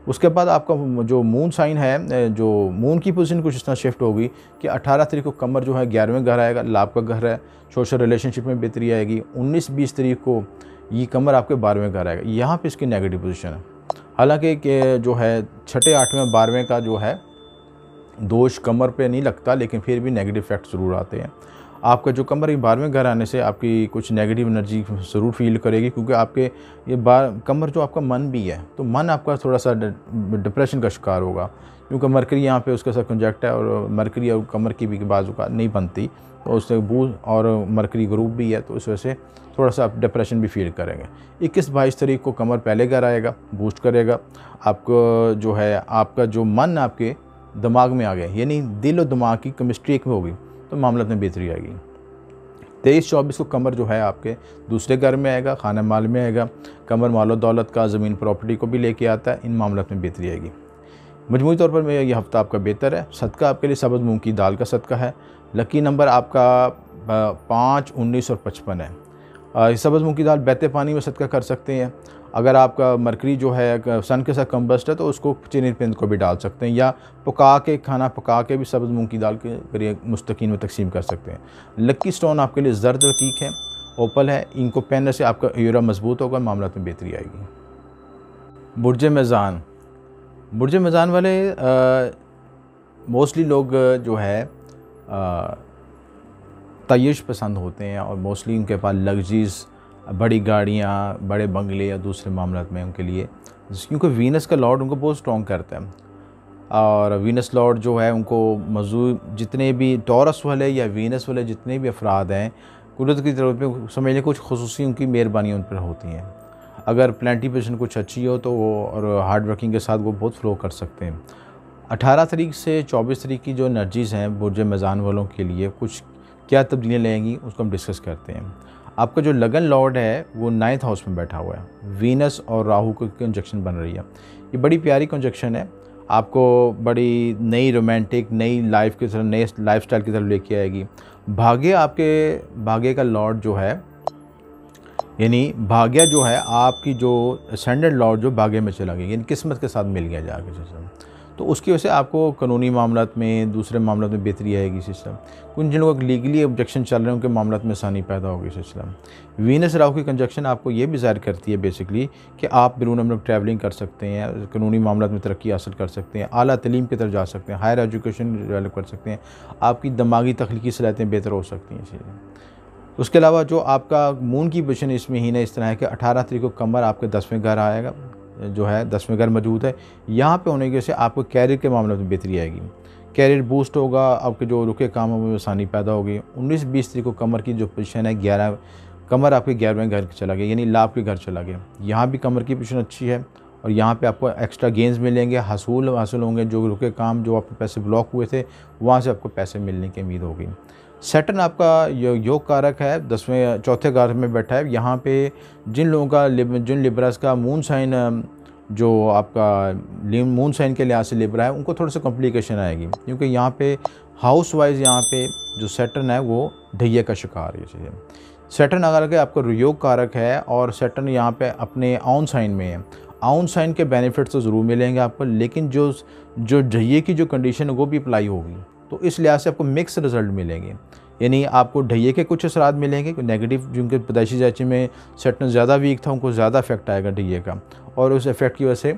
उसके बाद आपका जो मून साइन है, जो मून की पोजीशन कुछ इस तरह शिफ्ट होगी कि 18 तारीख को कमर जो है 11वें घर आएगा, लाभ का घर है, सोशल रिलेशनशिप में बेहतरी आएगी। 19-20 तारीख को ये कमर आपके 12वें घर आएगा, यहाँ पे इसकी नेगेटिव पोजीशन है। हालांकि जो है 6, 8वें, 12वें का जो है दोष कमर पे नहीं लगता, लेकिन फिर भी नेगेटिव इफेक्ट ज़रूर आते हैं। आपका जो कमर के 12वें घर आने से आपकी कुछ नेगेटिव एनर्जी ज़रूर फील करेगी, क्योंकि आपके ये कमर जो आपका मन भी है, तो मन आपका थोड़ा सा डिप्रेशन का शिकार होगा, क्योंकि मरकरी यहाँ पे उसके साथ कंजक्ट है और मरकरी और कमर की भी बाजू का नहीं बनती, तो उससे बूझ और मरकरी ग्रुप भी है, तो इस वजह से थोड़ा सा आप डिप्रेशन भी फील करेंगे। 21-22 तारीख को कमर पहले घर आएगा, बूस्ट करेगा आपको, जो है आपका जो मन आपके दिमाग में आ गया, यानी दिल और दिमाग की केमिस्ट्री एक में होगी, तो मामला में बेहतरी आएगी। 23-24 को कमर जो है आपके दूसरे घर में आएगा, खाना माल में आएगा। कमर मालो दौलत का, ज़मीन प्रॉपर्टी को भी लेके आता है, इन मामलों में बेहतरी आएगी। मजमूई तौर पर ये हफ्ता आपका बेहतर है। सदका आपके लिए सब्ज़ मूंग की दाल का सदका है। लकी नंबर आपका 5, 19 और 55 है। सब्ज़ मूंग की दाल बहते पानी में सदका कर सकते हैं। अगर आपका मरकरी जो है सन के साथ कम्बस्ट है, तो उसको चीनी पिंद को भी डाल सकते हैं, या पका के खाना पका के भी सब्ज़ मूंग की दाल के जरिए मुस्तकीन में तकसीम कर सकते हैं। लक्की स्टोन आपके लिए जर्द रकीक है, ओपल है। इनको पहनने से आपका यूरा मजबूत होगा, मामला में बेहतरी आएगी। बुर्ज मेज़ान, बुर्ज मेज़ान वाले मोस्टली लोग जो है तय्युश पसंद होते हैं, और मोस्टली उनके पास लग्जरीज, बड़ी गाड़ियाँ, बड़े बंगले या दूसरे मामलों में उनके लिए, क्योंकि वीनस का लॉर्ड उनको बहुत स्ट्रॉन्ग करता है। और वीनस लॉर्ड जो है उनको मौजूद जितने भी टॉरस वाले या वीनस वाले जितने भी अफराद हैं, कुदरत की तरफ में समझने कुछ खुसूसी उनकी मेहरबानी उन पर होती हैं। अगर प्लांटी पोजीशन कुछ अच्छी हो तो वो, और हार्ड वर्किंग के साथ वो बहुत फ्लो कर सकते हैं। 18 तारीख से 24 तारीख की जो एनर्जीज़ हैं बुर्ज मेज़ान वालों के लिए कुछ क्या तब्दीलियाँ लेंगी, उसको हम डिस्कस करते हैं। आपका जो लगन लॉर्ड है वो 9th हाउस में बैठा हुआ है, वीनस और राहु की कंजक्शन बन रही है। ये बड़ी प्यारी कंजक्शन है, आपको बड़ी नई रोमांटिक, नई लाइफ की तरफ, नए लाइफ स्टाइल की तरफ लेके आएगी। भाग्य का लॉर्ड जो है, यानी भाग्य जो है आपकी जो असेंडेंट लॉर्ड जो भाग्य में चला गया, यानी किस्मत के साथ मिल गया जाके सिस्टम, तो उसकी वजह से आपको कानूनी मामलात में, दूसरे मामलों में बेहतरी आएगी सिस्टम। कुछ जिन लोगों के लीगली ऑब्जेक्शन चल रहे हैं उनके मामलात में आसानी पैदा होगी सिस्टम। वीनस राहु की कंजक्शन आपको ये भी ज़ाहिर करती है बेसिकली कि आप बैरून मुल्क ट्रैवलिंग कर सकते हैं, कानूनी मामलात में तरक्की हासिल कर सकते हैं, आला तलीम की तरफ जा सकते हैं, हायर एजुकेशन डेवलप कर सकते हैं, आपकी दिमागी तख्लीकी सलाहियतें बेहतर हो सकती हैं चीज़ें। उसके अलावा जो आपका मून की पोजीशन इस महीने इस तरह है कि 18 तारीख को कमर आपके 10वें घर आएगा, जो है 10वें घर मौजूद है। यहाँ पे होने की वजह से आपको कैरियर के मामले में बेहतरी आएगी, कैरियर बूस्ट होगा, आपके जो रुके कामों में आसानी पैदा होगी। 19-20 तारीख को कमर की जो पोजीशन है 11, कमर आपके 11वें घर चला गया, यानी लाभ के घर चला गया। यहाँ भी कमर की पोजीशन अच्छी है, और यहाँ पे आपको एक्स्ट्रा गेंस मिलेंगे, हासिल होंगे, जो रुके काम, जो आपके पैसे ब्लॉक हुए थे वहाँ से आपको पैसे मिलने की उम्मीद होगी। सैटर्न आपका योग कारक है, 10वें चौथे घर में बैठा है। यहाँ पे जिन लोगों का जिन लिब्रास का मून साइन जो आपका मून साइन के लिहाज से लिब्रा है, उनको थोड़ा सा कॉम्प्लिकेशन आएगी, क्योंकि यहाँ पे हाउस वाइज यहाँ पे जो सैटर्न है वो ढैया का शिकार है। चीज़ें सैटर्न अगर के आपका योग कारक है, और सैटर्न यहाँ पे अपने ऑन साइन में है, ऑन साइन के बेनिफिट्स तो ज़रूर मिलेंगे आपको, लेकिन जो ढैये की जो कंडीशन है वो भी अप्लाई होगी, तो इस लिहाज से आपको मिक्स रिजल्ट मिलेंगे। यानी आपको ढैये के कुछ असरात मिलेंगे, नेगेटिव, जिनके पैदाइशी जांच में सैटर्न ज़्यादा वीक था उनको ज़्यादा इफेक्ट आएगा ढैये का, और उस इफेक्ट की वजह से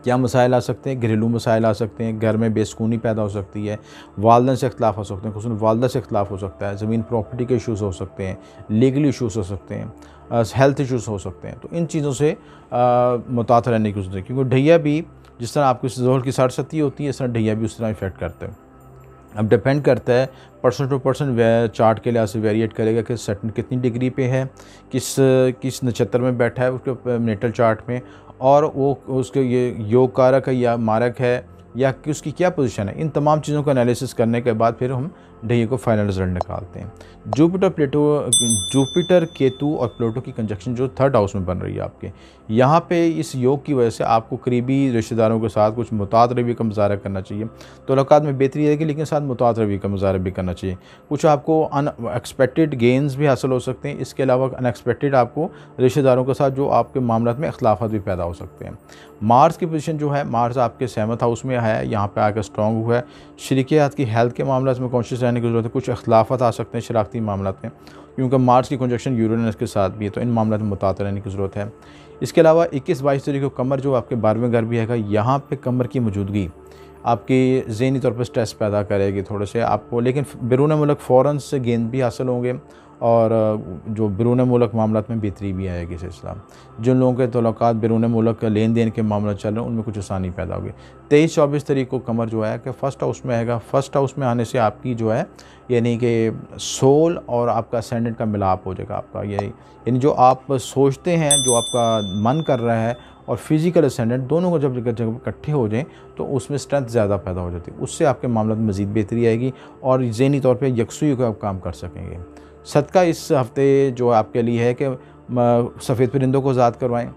क्या मसाइल आ सकते हैं, घरेलू मसाइल आ सकते हैं, घर में बेसुकूनी पैदा हो सकती है, वालदैन से इख्तलाफ हो सकते हैं, खुसूसन वालदा से इख्तलाफ हो सकता है, ज़मीन प्रॉपर्टी के इशूज़ हो सकते हैं, लीगली इशूज़ हो सकते हैं, हेल्थ इशूज़ हो सकते हैं। तो इन चीज़ों से मुताअत्तर रहने की जरूरत है, क्योंकि ढैया भी जिस तरह आपकी ज़ोहर की 60-70 होती है, इस तरह ढैया भी उस तरह इफेक्ट करते हैं। अब डिपेंड करता है पर्सन टू पर्सन, चार्ट के लिहाज से वेरिएट करेगा कि सैटर्न कितनी डिग्री पे है, किस नक्षत्र में बैठा है उसके नेटल चार्ट में, और वो उसके ये योग कारक है या मारक है, या कि उसकी क्या पोजीशन है। इन तमाम चीज़ों का एनालिसिस करने के बाद फिर हम ढैये को फाइनल रिजल्ट निकालते हैं। जुपिटर केतु और प्लूटो की कंजक्शन जो 3rd हाउस में बन रही है आपके, यहाँ पे इस योग की वजह से आपको करीबी रिश्तेदारों के साथ कुछ मुतात रवैये का मुज़ाहरा करना चाहिए, तो मुलाकात में बेहतरी आएगी, लेकिन साथ मुतात रवैये का मुज़ाहरा भी करना चाहिए। कुछ आपको अनएक्सपेक्टेड गेंस भी हासिल हो सकते हैं, इसके अलावा अनएक्सपेक्टेड आपको रिश्तेदारों के साथ जो आपके मामलों में इख्तलाफात भी पैदा हो सकते हैं। मार्स की पोजीशन जो है, मार्स आपके 7th हाउस में है, यहाँ पे आकर स्ट्रॉन्ग हुआ है। शरीकियात की हेल्थ के मामले में कॉन्शियस रहने की ज़रूरत है, कुछ इख्तलाफात आ सकते हैं शराकती मामलों में, क्योंकि मार्स की कंजक्शन यूरेनस के साथ भी है, तो इन मामलों में मुताअत्तर रहने की ज़रूरत है। इसके अलावा 21-22 तारीख को कमर जो आपके 12वें घर भी है, यहाँ पे कमर की मौजूदगी आपकी ज़हनी तौर पर स्ट्रेस पैदा करेगी थोड़े से आपको, लेकिन बैरून मुल्क फ़ौरन से गेंद भी हासिल होंगे और जो बैरून मुल्क मामलात में बेहतरी भी आएगी सिलसिला। जिन लोगों के तल्लुकात बैरून मुल्क लेन देन के मामला चल रहे हैं उनमें कुछ आसानी पैदा होगी। 23-24 तारीख को कमर जो है कि फ़र्स्ट हाउस में आएगा। फ़र्स्ट हाउस में आने से आपकी जो है यानी कि सोल और आपका असेंडेंट का मिलाप हो जाएगा आपका, ये यानी जो आप सोचते हैं, जो आपका मन कर रहा है और फिज़िकल असेंडेंट दोनों को जब इकट्ठे हो जाएँ तो उसमें स्ट्रेंथ ज़्यादा पैदा हो जाती है। उससे आपके मामला में मज़ीद बेहतरी आएगी और ज़हनी तौर पे यकसुई का आप काम कर सकेंगे। सदका इस हफ़्ते जो आपके लिए है कि सफ़ेद परिंदों को आज़ाद करवाएं।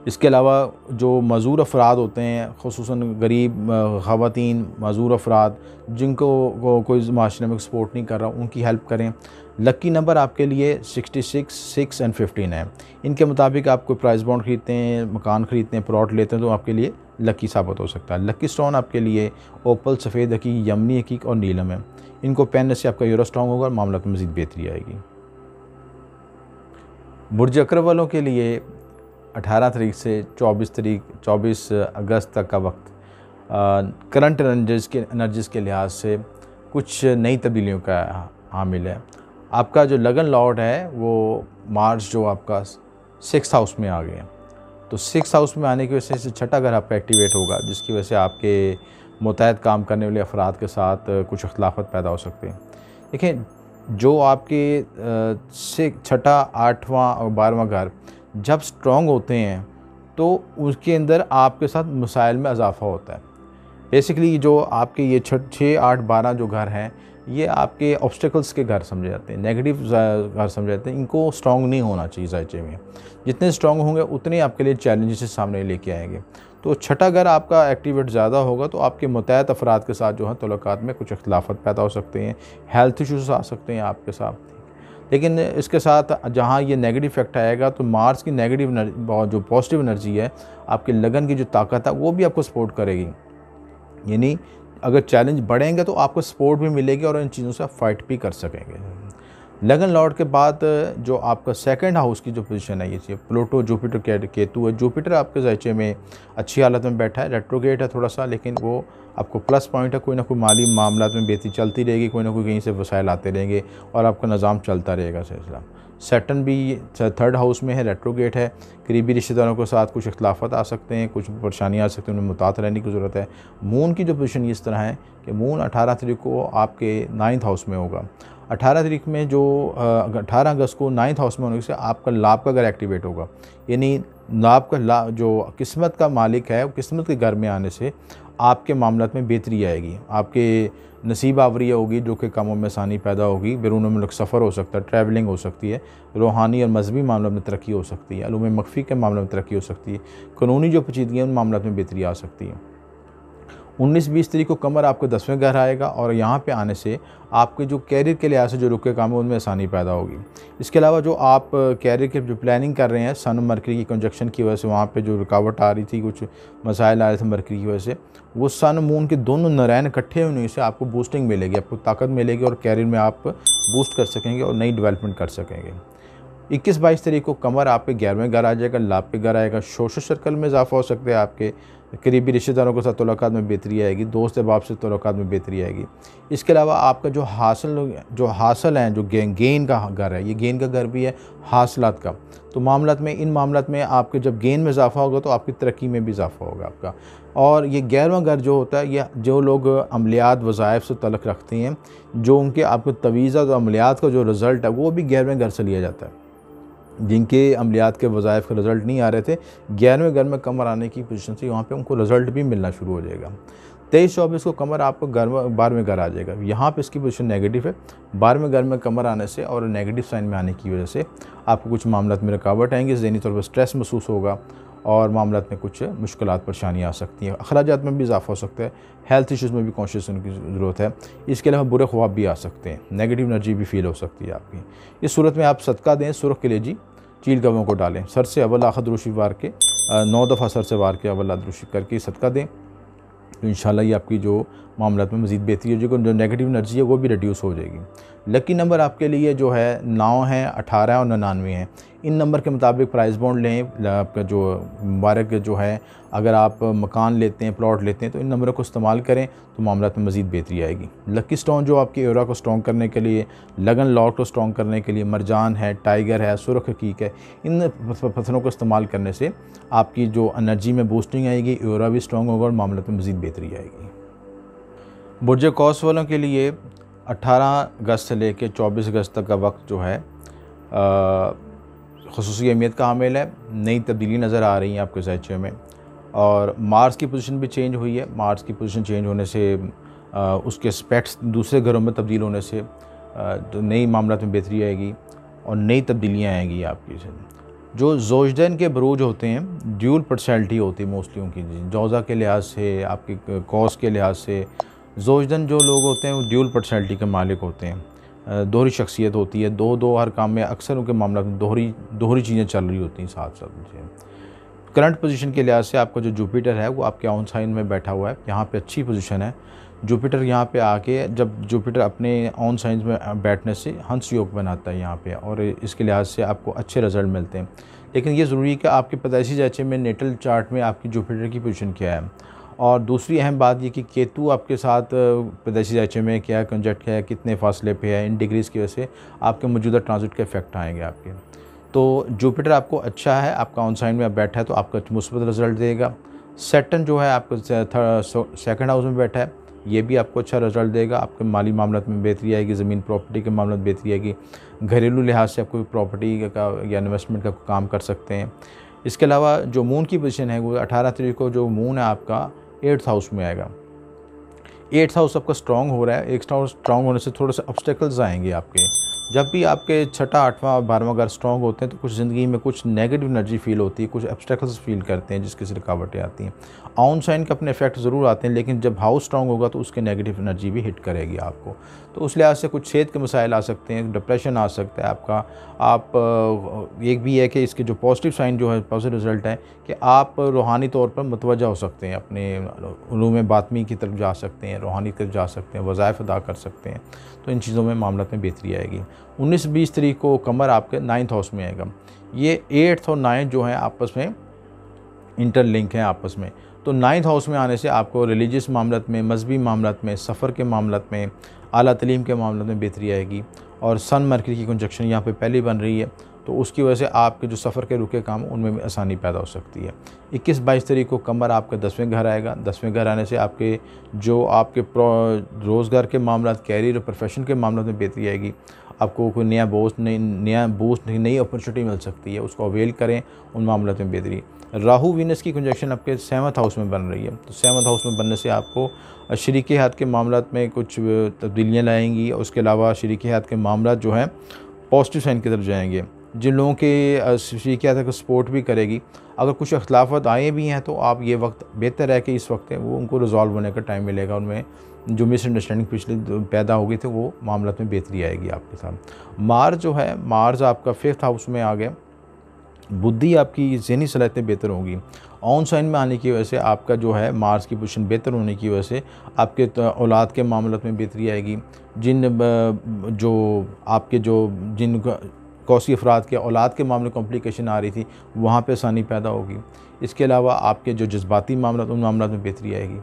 इसके अलावा जो मज़ूर अफराद होते हैं, ख़ुसूसन गरीब ख़वातीन मज़ूर अफराद जिनको कोई माशरे में सपोर्ट नहीं कर रहा, उनकी हेल्प करें। लकी नंबर आपके लिए 66, 6 और 15 है। इनके मुताबिक आप कोई प्राइस बॉन्ड ख़रीदते हैं, मकान ख़रीदते हैं, प्लॉट लेते हैं तो आपके लिए लकी साबित हो सकता है। लकी स्टोन आपके लिए ओपल, सफ़ेद हकीक, यमनी हकीक और नीलम है। इनको पहनने से आपका यूरो स्ट्रॉन्ग होगा और मामला में मज़ीद बेहतरी आएगी। बुर्ज अक़रब वालों के लिए 18 तारीख से 24 अगस्त तक का वक्त करंट एनर्जीज़ के लिहाज से कुछ नई तब्दीलियों का हामिल है। आपका जो लगन लॉर्ड है वो मार्च जो आपका 6th हाउस में आ गया, तो 6th हाउस में आने की वजह से छठा घर आपका एक्टिवेट होगा, जिसकी वजह से आपके मुतहद काम करने वाले अफराद के साथ कुछ इख्तलाफत पैदा हो सकते हैं। देखिए, जो आपके छठा, 8वां और 12वां घर जब स्ट्रॉन्ग होते हैं तो उसके अंदर आपके साथ मसाइल में इजाफा होता है। बेसिकली जो आपके ये 6, 8, 12 जो घर हैं ये आपके ऑब्स्टिकल्स के घर समझे जाते हैं, नेगेटिव घर समझे जाते हैं। इनको स्ट्रॉन्ग नहीं होना चाहिए ज़ायचे में। जितने स्ट्रॉन्ग होंगे उतने आपके लिए चैलेंजेस सामने लेके आएंगे। तो छठा घर आपका एक्टिवेट ज़्यादा होगा तो आपके मुतहद अफराद के साथ जो है तल्लुकात में कुछ इख्तलाफत पैदा हो सकते हैं, हेल्थ इशूज़ आ सकते हैं आपके साथ। लेकिन इसके साथ जहाँ ये नेगेटिव इफेक्ट आएगा तो मार्स की नेगेटिव जो पॉजिटिव एनर्जी है, आपके लगन की जो ताकत है वो भी आपको सपोर्ट करेगी। यानी अगर चैलेंज बढ़ेंगे तो आपको सपोर्ट भी मिलेगी और इन चीज़ों से आप फाइट भी कर सकेंगे। लगन लॉर्ड के बाद जो आपका 2nd हाउस की जो पोजीशन है ये प्लूटो, जुपिटर, केतु है। जुपिटर आपके ज़ायचे में अच्छी हालत में बैठा है, रेट्रोगेट है थोड़ा सा, लेकिन वो आपको प्लस पॉइंट है। कोई ना कोई माली मामला में बेहतरी चलती रहेगी, कोई ना कोई कहीं से वसाइल आते रहेंगे और आपका निज़ाम चलता रहेगा सिलसिला। सैटर्न भी 3rd हाउस में है, रेट्रोगेट है। करीबी रिश्तेदारों के साथ कुछ इख्तलाफत आ सकते हैं, कुछ परेशानियाँ आ सकती हैं, उन्हें मुतात रहने की ज़रूरत है। मून की जो पोजीशन इस तरह है कि मून 18 तारीख को आपके 9th हाउस में होगा। 18 तारीख में जो 18 अगस्त को 9th हाउस में होने से आपका लाभ का घर एक्टिवेट होगा। यानी लाभ का जो किस्मत का मालिक है, किस्मत के घर में आने से आपके मामलात में बेहतरी आएगी। आपके नसीब आवरिया होगी, जो कि कामों में आसानी पैदा होगी। बैरून मुल्क सफ़र हो सकता है, ट्रैवलिंग हो सकती है। रूहानी और मजहबी मामलों में तरक्की हो सकती है। अलूम मख्फी के मामलों में तरक्की हो सकती है। कानूनी जो पेचीदगियाँ उन मामलों में बेहतरी आ सकती है। 19-20 तारीख को कमर आपके 10वें घर आएगा और यहाँ पे आने से आपके जो कैरियर के लिहाज से जो रुके काम है उनमें आसानी पैदा होगी। इसके अलावा जो आप कैरियर के जो प्लानिंग कर रहे हैं, सन मरकरी की कंजक्शन की वजह से वहाँ पे जो रुकावट आ रही थी, कुछ मसाइल आ रहे थे मरकरी की वजह से, वो सन मून के दोनों नारायण इकट्ठे होने से आपको बूस्टिंग मिलेगी, आपको ताकत मिलेगी और कैरियर में आप बूस्ट कर सकेंगे और नई डेवलपमेंट कर सकेंगे। 21-22 तारीख को कमर आपके 11वें घर आ जाएगा, लाभ पे घर आएगा। सोशल सर्कल में इजाफा हो सकता है, आपके करीबी रिश्तेदारों के साथ तल्लुकात में बेहतरी आएगी, दोस्त अहबाब से तल्लुकात में बेहतरी आएगी। इसके अलावा आपका जो हासिल हैं, जो गेन का घर है, ये गेन का घर भी है हासिलात का। तो मामलात में, इन मामलात में आपके जब गेन में इजाफा होगा तो आपकी तरक्की में भी इजाफा होगा आपका। और ये 11वां घर जो होता है, ये जो लोग अमलियात वज़ाइफ से तल्लुक़ रखते हैं, जो उनके आपके तवीज़ा तो अमलियात का जो रिज़ल्ट है वो भी 11वें घर से लिया जाता है। जिनके अमलियात के वज़ाइफ के रिज़ल्ट नहीं आ रहे थे, 11वें घर में कमर आने की पोजीशन से वहाँ पे उनको रिज़ल्ट भी मिलना शुरू हो जाएगा। 23-24 को कमर आपको 12वें घर आ जाएगा। यहाँ पे इसकी पोजीशन नेगेटिव है। 12वें घर में कमर आने से और नेगेटिव साइन में आने की वजह से आपको कुछ मामलात में रुकावट आएंगी, ज़हनी तौर पर स्ट्रेस महसूस होगा और मामलात में कुछ मुश्किलात परेशानियाँ आ सकती हैं। अखराजात में भी इजाफा हो सकता है, हेल्थ इश्यूज़ में भी कॉन्शियस होने की ज़रूरत है। इसके अलावा बुरे ख्वाब भी आ सकते हैं, नेगेटिव एनर्जी भी फील हो सकती है आपकी। इस सूरत में आप सदका दें, सुरख के लिए जी चील गवों को डालें, सर से अव्वल आखिर द्रुशी वार के 9 दफ़ा सर से वार के अव्वल द्रुशी करके सदका दें, तो इंशाल्लाह ये आपकी जो मामलात में मज़ीद बेहतरी हो जाएगी, जो नेगेटिव एनर्जी है वो भी रिड्यूस हो जाएगी। लकी नंबर आपके लिए जो है 9 है, 18 और 99 है। इन नंबर के मुताबिक प्राइस बॉन्ड लें। आपका जो मुबारक जो है, अगर आप मकान लेते हैं, प्लॉट लेते हैं, तो इन नंबरों को इस्तेमाल करें तो मामलात में मज़ीद बेहतरी आएगी। लकी स्टोन जो आपकी एरा को स्ट्रॉन्ग करने के लिए, लगन लॉट को स्ट्रॉन्ग करने के लिए मरजान है, टाइगर है, सुरख हकीक है, इन पत्थरों को इस्तेमाल करने से आपकी जो एनर्जी में बूस्टिंग आएगी, एरा भी स्ट्रॉन्ग होगा और मामलात में मज़ीद बेहतरी आएगी। बुर्ज कौस वालों के लिए 18 अगस्त से लेकर 24 अगस्त तक का वक्त जो है ख़ुसूसी अहमियत का हामिल है। नई तब्दीली नज़र आ रही है आपके ज़ायचे में, और मार्स की पोजीशन भी चेंज हुई है। मार्स की पोजीशन चेंज होने से उसके एस्पेक्ट्स दूसरे घरों में तब्दील होने से तो नई मामलात में बेहतरी आएगी और नई तब्दीलियाँ आएंगी आपकी। जो जोजदैन के बरूज होते हैं, ड्यूल पर्सनैलिटी होती है मोस्टली उनकी, जोज़ा के लिहाज से, आपकी कॉस के लिहाज से। जोजदैन जो लोग होते हैं वो ड्यूल पर्सनैलिटी के मालिक होते हैं, दोहरी शख्सियत होती है, दो हर काम में अक्सर उनके मामला में दोहरी चीज़ें चल रही होती हैं साथ साथ। करंट पोजीशन के लिहाज से आपका जो जुपिटर है वो आपके ऑन साइन में बैठा हुआ है, यहाँ पे अच्छी पोजीशन है। जुपिटर यहाँ पे आके, जब जुपिटर अपने ऑन साइन में बैठने से हंस योग बनाता है यहाँ पे, और इसके लिहाज से आपको अच्छे रिजल्ट मिलते हैं। लेकिन ये ज़रूरी है कि आपके पैदाइशी ज़ायचे में नेटल चार्ट में आपकी जुपिटर की पोजीशन क्या है। और दूसरी अहम बात ये कि केतु आपके साथ पैदाइशी ज़ायचे में क्या कंजक्ट है, कितने फासले पे है, इन डिग्रीज़ की वजह से आपके मौजूदा ट्रांजिट के इफेक्ट आएंगे आपके। तो जुपिटर आपको अच्छा है, आपका ऑन साइन में अब बैठा है तो आपका मुस्बत रिजल्ट देगा। सैटर्न जो है आपको सेकंड हाउस में बैठा है, ये भी आपको अच्छा रिजल्ट देगा। आपके माली मामलात में बेहतरी आएगी, ज़मीन प्रॉपर्टी के मामले में बेहतरी आएगी, घरेलू लिहाज से आप कोई प्रॉपर्टी का या इन्वेस्टमेंट का काम कर सकते हैं। इसके अलावा जो मून की पोजीशन है वो 18 तारीख को जो मून है आपका 8th हाउस में आएगा। 8th हाउस आपका स्ट्रॉन्ग हो रहा है। 8th हाउस स्ट्रॉन्ग होने से थोड़े से ऑब्स्टेकल्स आएंगे आपके। जब भी आपके 6ठा 8वां और 12वां घर स्ट्रॉन्ग होते हैं तो कुछ ज़िंदगी में कुछ नेगेटिव एनर्जी फील होती है, कुछ ऑब्स्टेकल्स फील करते हैं जिसकी से रुकावटें आती हैं। ऑन साइन के अपने इफेक्ट ज़रूर आते हैं, लेकिन जब हाउस स्ट्रॉन्ग होगा तो उसके नेगेटिव एनर्जी भी हिट करेगी आपको। तो उस लिहाज से कुछ सेहत के मसाइल आ सकते हैं, डिप्रेशन आ सकता है आपका। आप एक भी है कि इसके जो पॉजिटिव साइन जो है, पॉजिटिव रिजल्ट है कि आप रूहानी तौर पर मुतवज्जा हो सकते हैं, अपने उलूम बातमी की तरफ जा सकते हैं, रूहानी की तरफ जा सकते हैं, वज़ाइफ अदा कर सकते हैं। तो इन चीज़ों में मामलात में बेहतरी आएगी। 19-20 तारीख को कमर आपके 9th हाउस में आएगा। ये 8th और 9th जो है आपस में इंटरलिंक हैं आपस में। तो 9th हाउस में आने से आपको रिलीजियस मामलात में, मजहबी मामलात में, सफ़र के मामलात में, आला तलीम के मामलों में बेहतरी आएगी। और सन मरकरी की कंजक्शन यहाँ पे पहले बन रही है, तो उसकी वजह से आपके जो सफ़र के रुके काम उनमें भी आसानी पैदा हो सकती है। 21-22 तारीख को कमर आपका 10वें घर आएगा। 10वें घर आने से आपके जो आपके रोज़गार के मामला, कैरियर और प्रोफेशन के मामलों में बेहतरी आएगी। आपको कोई नया बूस्ट नई अपॉर्चुनिटी मिल सकती है, उसको अवेल करें, उन मामलों में बेहतरी। राहु वीनस की कंजक्शन आपके 7th हाउस में बन रही है, तो 7th हाउस में बनने से आपको शरीके हाथ के मामलात में कुछ तब्दीलियाँ लाएंगी। और उसके अलावा शरीके हाथ के मामलात जो हैं पॉजिटिव साइन की तरफ जाएंगे। जिन लोगों के शरीके हाथ को सपोर्ट भी करेगी, अगर कुछ अख्तिलाफ़ात आए भी हैं तो आप ये वक्त बेहतर है कि इस वक्त वो उनको रिजॉल्व होने का टाइम मिलेगा। उनमें जो मिसअंडरस्टैंडिंग पिछले पैदा हो गई थी वो मामला में बेहतरी आएगी आपके साथ। मार्स जो है, मार्स आपका 5th हाउस में आ गया। बुद्धि आपकी ज़हनी सलाहियतें बेहतर होंगी। ऑन साइन में आने की वजह से आपका जो है मार्स की पोजीशन बेहतर होने की वजह से आपके औलाद के मामलों में बेहतरी आएगी। जिन कौसी अफराद के औलाद के मामले कॉम्प्लिकेशन आ रही थी, वहाँ पे आसानी पैदा होगी। इसके अलावा आपके जो जज्बाती मामला, उन मामलों में बेहतरी आएगी।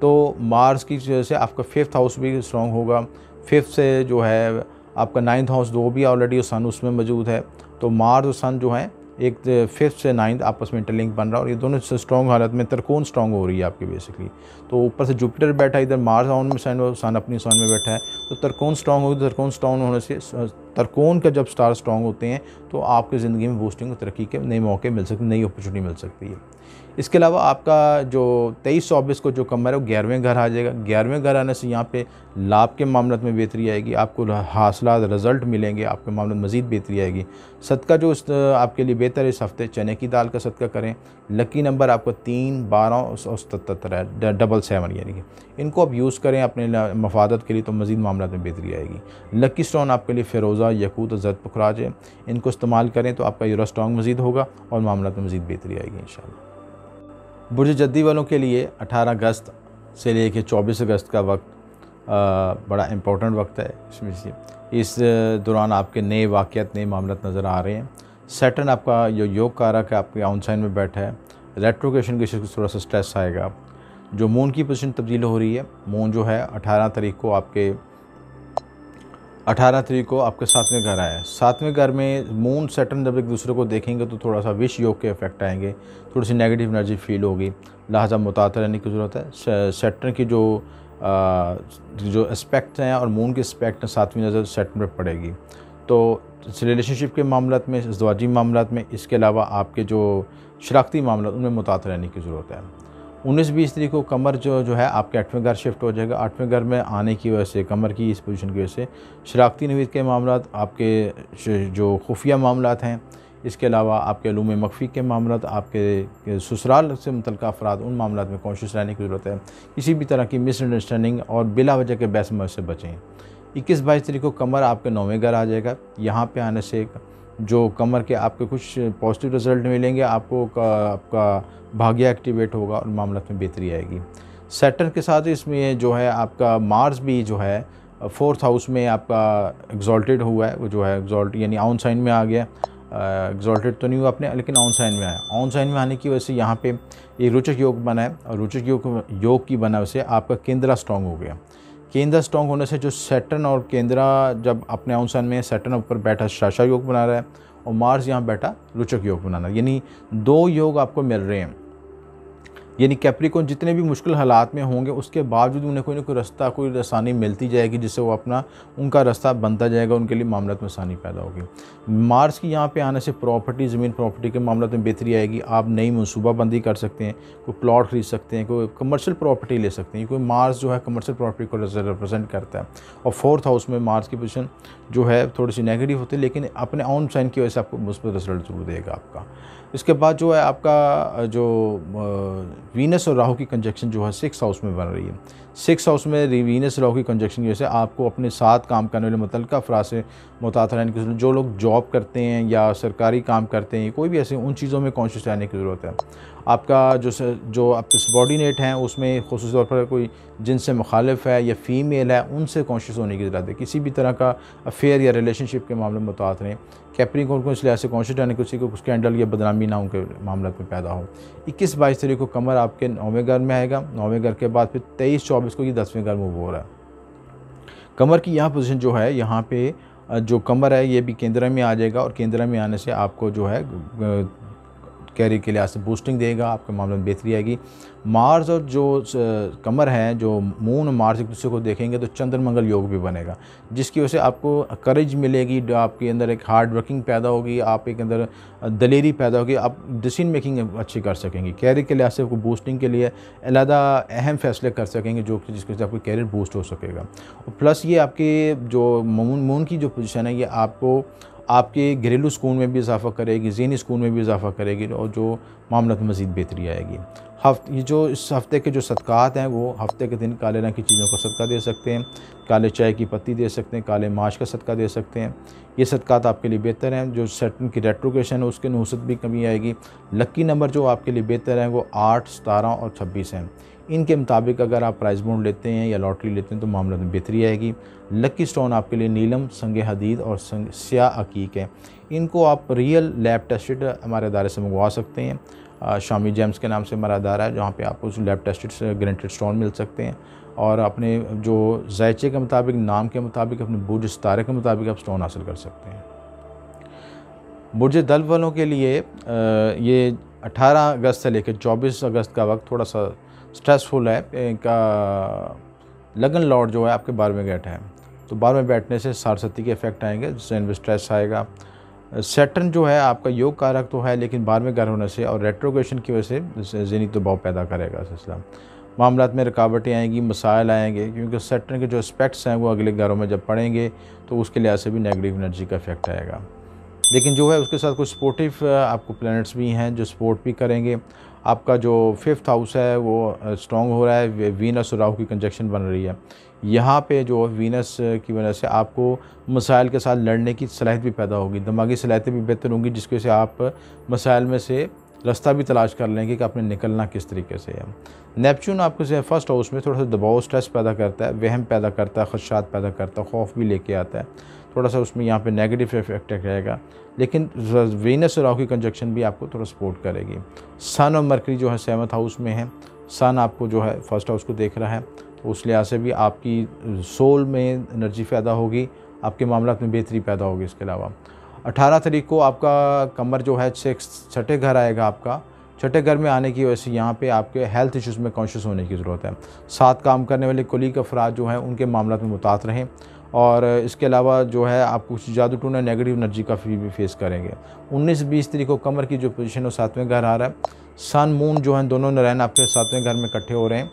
तो मार्स की वजह से आपका 5th हाउस भी स्ट्रॉन्ग होगा। 5th से जो है आपका 9th हाउस, वो भी ऑलरेडी सन उसमें मौजूद है। तो मार्स और सन जो है एक 5th से 9th आपस में इंटरलिंक बन रहा है, और ये दोनों स्ट्रॉन्ग हालत में तरकोन स्ट्रॉन्ग हो रही है आपकी बेसिकली। तो ऊपर से जुपिटर बैठा है, इधर मार्स ऑन में सन अपनी सन में बैठा है, तो तरकोन स्ट्रॉन्ग होगी। तरकोन स्ट्रॉन्ग होने से, तरकोन का जब स्टार स्ट्रॉन्ग होते हैं तो आपकी ज़िंदगी में बूस्टिंग और तरक्की के नए मौके मिल सकते, नई अपॉर्चुनिटी मिल सकती है। इसके अलावा आपका जो 23-24 को जो कमर है वो 11वें घर आ जाएगा। 11वें घर आने से यहाँ पे लाभ के मामलों में बेहतरी आएगी, आपको हासिलात रिज़ल्ट मिलेंगे, आपके मामलों में मज़ीद बेहतरी आएगी। सदका जो आपके लिए बेहतर है, इस हफ्ते चने की दाल का सदका करें। लकी नंबर आपको 3, 12 और 77 है, 777 यानी कि इनको आप यूज़ करें अपने मफादत के लिए, तो मज़ीद मामलों में बेहतरी आएगी। लकी स्टोन आपके लिए फ़िरोज़ा, यकूत और जद पुखराज है, इनको इस्तेमाल करें तो आपका यूरा स्ट्रॉन्ग मज़ीद होगा और मामलों में मज़ीद बेहतरी आएगी इंशाअल्लाह। बुर्ज जद्दी वालों के लिए 18 अगस्त से लेकर 24 अगस्त का वक्त बड़ा इम्पोर्टेंट वक्त है। इसमें से इस दौरान आपके नए वाक़यात, नए मामलात नज़र आ रहे हैं। सैटर्न आपका जो योग कारक है आपके ऑन साइन में बैठा है। रेट्रोग्रेशन की वजह से थोड़ा सा स्ट्रेस आएगा। जो मून की पोजीशन तब्दील हो रही है, मून जो है 18 तारीख को आपके 7वें घर आया है। 7वें घर में मून सैटर्न जब एक दूसरे को देखेंगे तो थोड़ा सा विष योग के इफेक्ट आएंगे, थोड़ी सी नेगेटिव एनर्जी फील होगी, लिहाजा मुतातर रहने की ज़रूरत है। सैटर्न की जो एस्पेक्ट हैं और मून के एस्पेक्ट हैं, 7वीं नज़र सैटर्न पर पड़ेगी। तो रिलेशनशिप के मामलात में, ज़वाजी मामलात में, इसके अलावा आपके जो शराकती मामलात उनमें मुतातर रहने की ज़रूरत है। 19-20 तारीख को कमर जो है आपके 8वें घर शिफ्ट हो जाएगा। 8वें घर में आने की वजह से, कमर की इस पोजीशन की वजह से शराकती नवीद के मामलात, आपके जो खुफिया मामलात हैं, इसके अलावा आपके अलूम मख्फी के मामलात, आपके ससुराल से मुतल्लिक़ अफराद, उन मामलात में कॉन्शियस रहने की ज़रूरत है। किसी भी तरह की मिसअंडरस्टैंडिंग और बिला वजह के बहस से बचें। 21-22 तारीख को कमर आपके 9वें घर आ जाएगा। यहाँ पे आने से जो कमर के आपके कुछ पॉजिटिव रिजल्ट मिलेंगे, आपको आपका भाग्य एक्टिवेट होगा और मामलात में बेहतरी आएगी। सैटर्न के साथ इसमें जो है आपका मार्स भी जो है 4th हाउस में आपका एग्जॉल्टेड हुआ है। वो जो है एग्जॉल्ट यानी ऑन साइन में आ गया। एग्जॉल्टेड तो नहीं हुआ अपने, लेकिन ऑन साइन में आया। ऑन साइन में आने की वजह से यहाँ पे एक रोचक योग बना है, और रोचक योग की बना से आपका केंद्रा स्ट्रॉन्ग हो गया। केंद्रा स्ट्रॉन्ग होने से जो सैटर्न और केंद्रा जब अपने ऑन साइन में, सैटर्न ऊपर बैठा शाशा योग बना रहा है और मार्स यहाँ बैठा रोचक योग बनाना, यानी 2 योग आपको मिल रहे हैं। यानी कैप्रिकॉर्न जितने भी मुश्किल हालात में होंगे उसके बावजूद उन्हें कोई ना कोई रास्ता, कोई आसानी मिलती जाएगी, जिससे वो अपना उनका रास्ता बनता जाएगा, उनके लिए मामलों में आसानी पैदा होगी। मार्स की यहाँ पे आने से प्रॉपर्टी, ज़मीन प्रॉपर्टी के मामलों में बेहतरी आएगी। आप नई मनसूबाबंदी कर सकते हैं, कोई प्लॉट खरीद सकते हैं, कोई कमर्शियल प्रॉपर्टी ले सकते हैं। कोई मार्स जो है कमर्शियल प्रॉपर्टी को रिप्रेजेंट करता है। और 4th हाउस में मार्स की पोजीशन जो है थोड़ी सी नेगेटिव होती है, लेकिन अपने ऑन साइन की वजह से आपको मुस्बत रिजल्ट जरूर देगा आपका। इसके बाद जो है आपका जो वीनस और राहु की कंजक्शन जो है 6th हाउस में बन रही है। 6th हाउस में वीनस राहु की कंजक्शन की वजह से आपको अपने साथ काम करने वाले मुतल्लिक़ अफराद से मुतातर रहने की ज़रूरत। जो लोग जॉब करते हैं या सरकारी काम करते हैं, कोई भी ऐसे उन चीज़ों में कॉन्शियस रहने की ज़रूरत है। आपका जो आपके सबॉर्डिनेट हैं उसमें ख़ुसूसी तौर पर कोई जिनसे मुखालिफ है या फ़ीमेल है, उनसे कॉन्शियस होने की ज़रूरत है। किसी भी तरह का अफेयर या रिलेशनशिप के मामले में मुतातर हैं। कैप्रिकॉर्न को इस लिहाज से कॉन्शियस रहने, किसी को स्कैंडल या बदनामी ना उनके मामले में पैदा हो। 21-22 तारीख को कमर आपके 9वें घर में आएगा। 9वें घर के बाद फिर 23-24 को ये 10वें घर मूव हो रहा है। कमर की यहाँ पोजीशन जो है, यहाँ पे जो कमर है ये भी केंद्र में आ जाएगा, और केंद्र में आने से आपको जो है कैरियर के लिहाज से बूस्टिंग देगा, आपके मामले में बेहतरी आएगी। मार्स और जो कमर है, जो मून और मार्स एक दूसरे को देखेंगे तो चंद्र मंगल योग भी बनेगा, जिसकी वजह से आपको करेज मिलेगी, आपके अंदर एक हार्ड वर्किंग पैदा होगी, आप एक अंदर दलेरी पैदा होगी, आप डिसीजन मेकिंग अच्छी कर सकेंगे। कैरियर के लिहाज से आपको बूस्टिंग के लिए अलहदा अहम फैसले कर सकेंगे, जो जिसकी वजह से आपको कैरियर बूस्ट हो सकेगा। और प्लस ये आपके जो मून की जो पोजीशन है, ये आपको आपके घरेलू सुकून में भी इजाफा करेगी, ज़हनी सुकून में भी इजाफा करेगी, और जो मामला में मज़ीद बेहतरी आएगी। ये जो इस हफ़्ते के जो सदक़ात हैं, वो हफ़्ते के दिन काले रंग की चीज़ों का सदका दे सकते हैं, काले चाय की पत्ती दे सकते हैं, काले माश का सदका दे सकते हैं। ये सदक़ात आपके लिए बेहतर हैं। जो सैटर्न की रेट्रोग्रेशन है उसके नहुसत भी कमी आएगी। लकी नंबर जो आपके लिए बेहतर हैं वो 8, 17 और 26 हैं। इनके मुताबिक अगर आप प्राइज़ बॉन्ड लेते हैं या लॉटरी लेते हैं तो मामले में बेहतरी आएगी। लकी स्टोन आपके लिए नीलम, संग हदीद और स्याह अकीक है। इनको आप रियल लैब टेस्टेड हमारे अदारे से मंगवा सकते हैं। शामी जेम्स के नाम से हमारा अदारा है, जहाँ पे आपको उस लैब टेस्टेड से ग्रेंटेड स्टोन मिल सकते हैं, और अपने जो जायचे के मुताबिक, नाम के मुताबिक, अपने बुर्ज सितारे के मुताबिक आप स्टोन हासिल कर सकते हैं। बुर्ज दल वालों के लिए ये 18 अगस्त से लेकर 24 अगस्त का वक्त थोड़ा सा स्ट्रेसफुल है। इनका लगन लॉर्ड जो है आपके 12वें बैठा है, तो 12वें बैठने से सारसती के इफेक्ट आएंगे, जिससे इनमें स्ट्रेस आएगा। सैटर्न जो है आपका योग कारक तो है, लेकिन 12वें घर होने से और रेट्रोग्रेशन की वजह से ज़हनी दबाव पैदा करेगा सिलसिला। मामलात में रुकावटें आएंगी, मसाइल आएंगे, क्योंकि सैटर्न के जो एस्पेक्ट्स हैं वो अगले घरों में जब पड़ेंगे तो उसके लिहाज से भी नेगेटिव एनर्जी का इफेक्ट आएगा। लेकिन जो है उसके साथ कुछ सपोर्टिव आपको प्लैनेट्स भी हैं जो सपोर्ट भी करेंगे। आपका जो 5th हाउस है वो स्ट्रॉन्ग हो रहा है, वीनस और राहु की कंजक्शन बन रही है। यहाँ पे जो वीनस की वजह से आपको मसाइल के साथ लड़ने की सलाहियत भी पैदा होगी, दिमागी सलाहियतें भी बेहतर होंगी, जिसकी वजह से आप मसाइल में से रास्ता भी तलाश कर लेंगे कि आपने निकलना किस तरीके से है। नेपच्यून आपके फर्स्ट हाउस में थोड़ा सा दबाव, स्ट्रेस पैदा करता है, वहम पैदा करता है, खदशात पैदा करता है, खौफ भी लेके आता है, थोड़ा सा उसमें यहाँ पे नेगेटिव इफेक्ट रहेगा। लेकिन वीनस और राहु की कंजक्शन भी आपको थोड़ा सपोर्ट करेगी। सन और मरकरी जो है 7th हाउस में है, सन आपको जो है फर्स्ट हाउस को देख रहा है, तो उस लिहाज से भी आपकी सोल में एनर्जी पैदा होगी, आपके मामला में बेहतरी पैदा होगी। इसके अलावा 18 तारीख को आपका कमर जो है छठे घर आएगा। आपका छठे घर में आने की वजह से यहाँ पे आपके हेल्थ इश्यूज़ में कॉन्शियस होने की ज़रूरत है। साथ काम करने वाले कुलीग अफराद जो हैं उनके मामला में मुतात रहें, और इसके अलावा जो है आप कुछ जादू टूना नेगेटिव एनर्जी का भी फेस करेंगे। 19-20 तारीख को कमर की जो पोजीशन है 7वें घर आ रहा है। सन मून जो हैं दोनों नारायण आपके 7वें घर में इकट्ठे हो रहे हैं।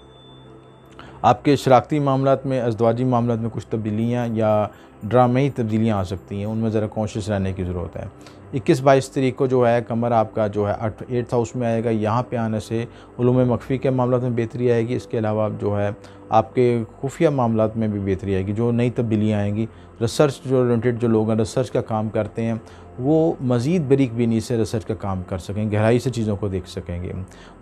आपके शराकती मामलात में, अज़दवाजी मामलात में कुछ तब्दीलियाँ या ड्रामेई तब्दीलियाँ आ सकती हैं, उनमें ज़रा कॉन्शियस रहने की ज़रूरत है। 21-22 तारीख को जो है कमर आपका जो है 8th हाउस में आएगा। यहाँ पे आने से उलूम मख्फी के मामलात में बेहतरी आएगी। इसके अलावा जो है आपके खुफिया मामलात में भी बेहतरी आएगी। जो नई तब्दीलियाँ आएंगी, रिसर्च जो ओरिएंटेड जो लोग हैं, रिसर्च का काम करते हैं, वो मज़ीद बारीक बीनी से रिसर्च का काम कर सकेंगे, गहराई से चीज़ों को देख सकेंगे।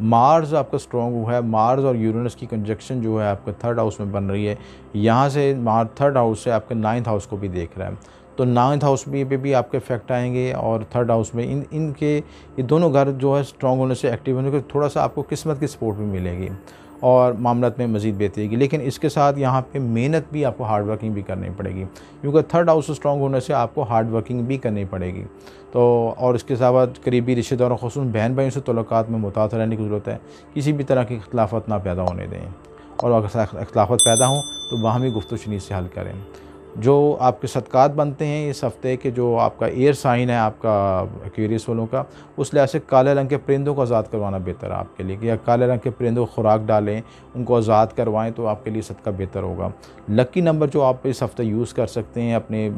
मार्स आपका स्ट्रॉन्ग हुआ है। मार्स और यूरेनस की कंजक्शन जो है आपका 3rd हाउस में बन रही है। यहाँ से मार्स 3rd हाउस से आपके 9th हाउस को भी देख रहा है, तो 9th हाउस पे भी आपके इफेक्ट आएंगे। और 3rd हाउस में इनके ये दोनों घर जो है स्ट्रॉन्ग होने से, एक्टिव होने से थोड़ा सा आपको किस्मत की सपोर्ट भी मिलेगी और मामलात में मज़ीद बेहतरी होगी। लेकिन इसके साथ यहाँ पे मेहनत भी, आपको हार्ड वर्किंग भी करनी पड़ेगी, क्योंकि 3rd हाउस स्ट्रॉन्ग होने से आपको हार्ड वर्किंग भी करनी पड़ेगी। तो और इसके अलावा करीबी रिश्तेदारों, ख़ुसूसन बहन भाइयों से तल्लुकात में मुतात रहने की ज़रूरत है। किसी भी तरह की इख्तलाफत ना पैदा होने दें, और अगर इख्तलाफत पैदा हों तो बाहमी गुफ्तगू से हल करें। जो आपके सदक़ात बनते हैं इस हफ़्ते के, जो आपका एयर साइन है आपका एक्वेरियस वालों का, उस लिहाज से काले रंग के परिंदों को आज़ाद करवाना बेहतर है आपके लिए, या काले रंग के परिंदों को खुराक डालें, उनको आज़ाद करवाएं, तो आपके लिए सदका बेहतर होगा। लकी नंबर जो आप इस हफ़्ते यूज़ कर सकते हैं अपने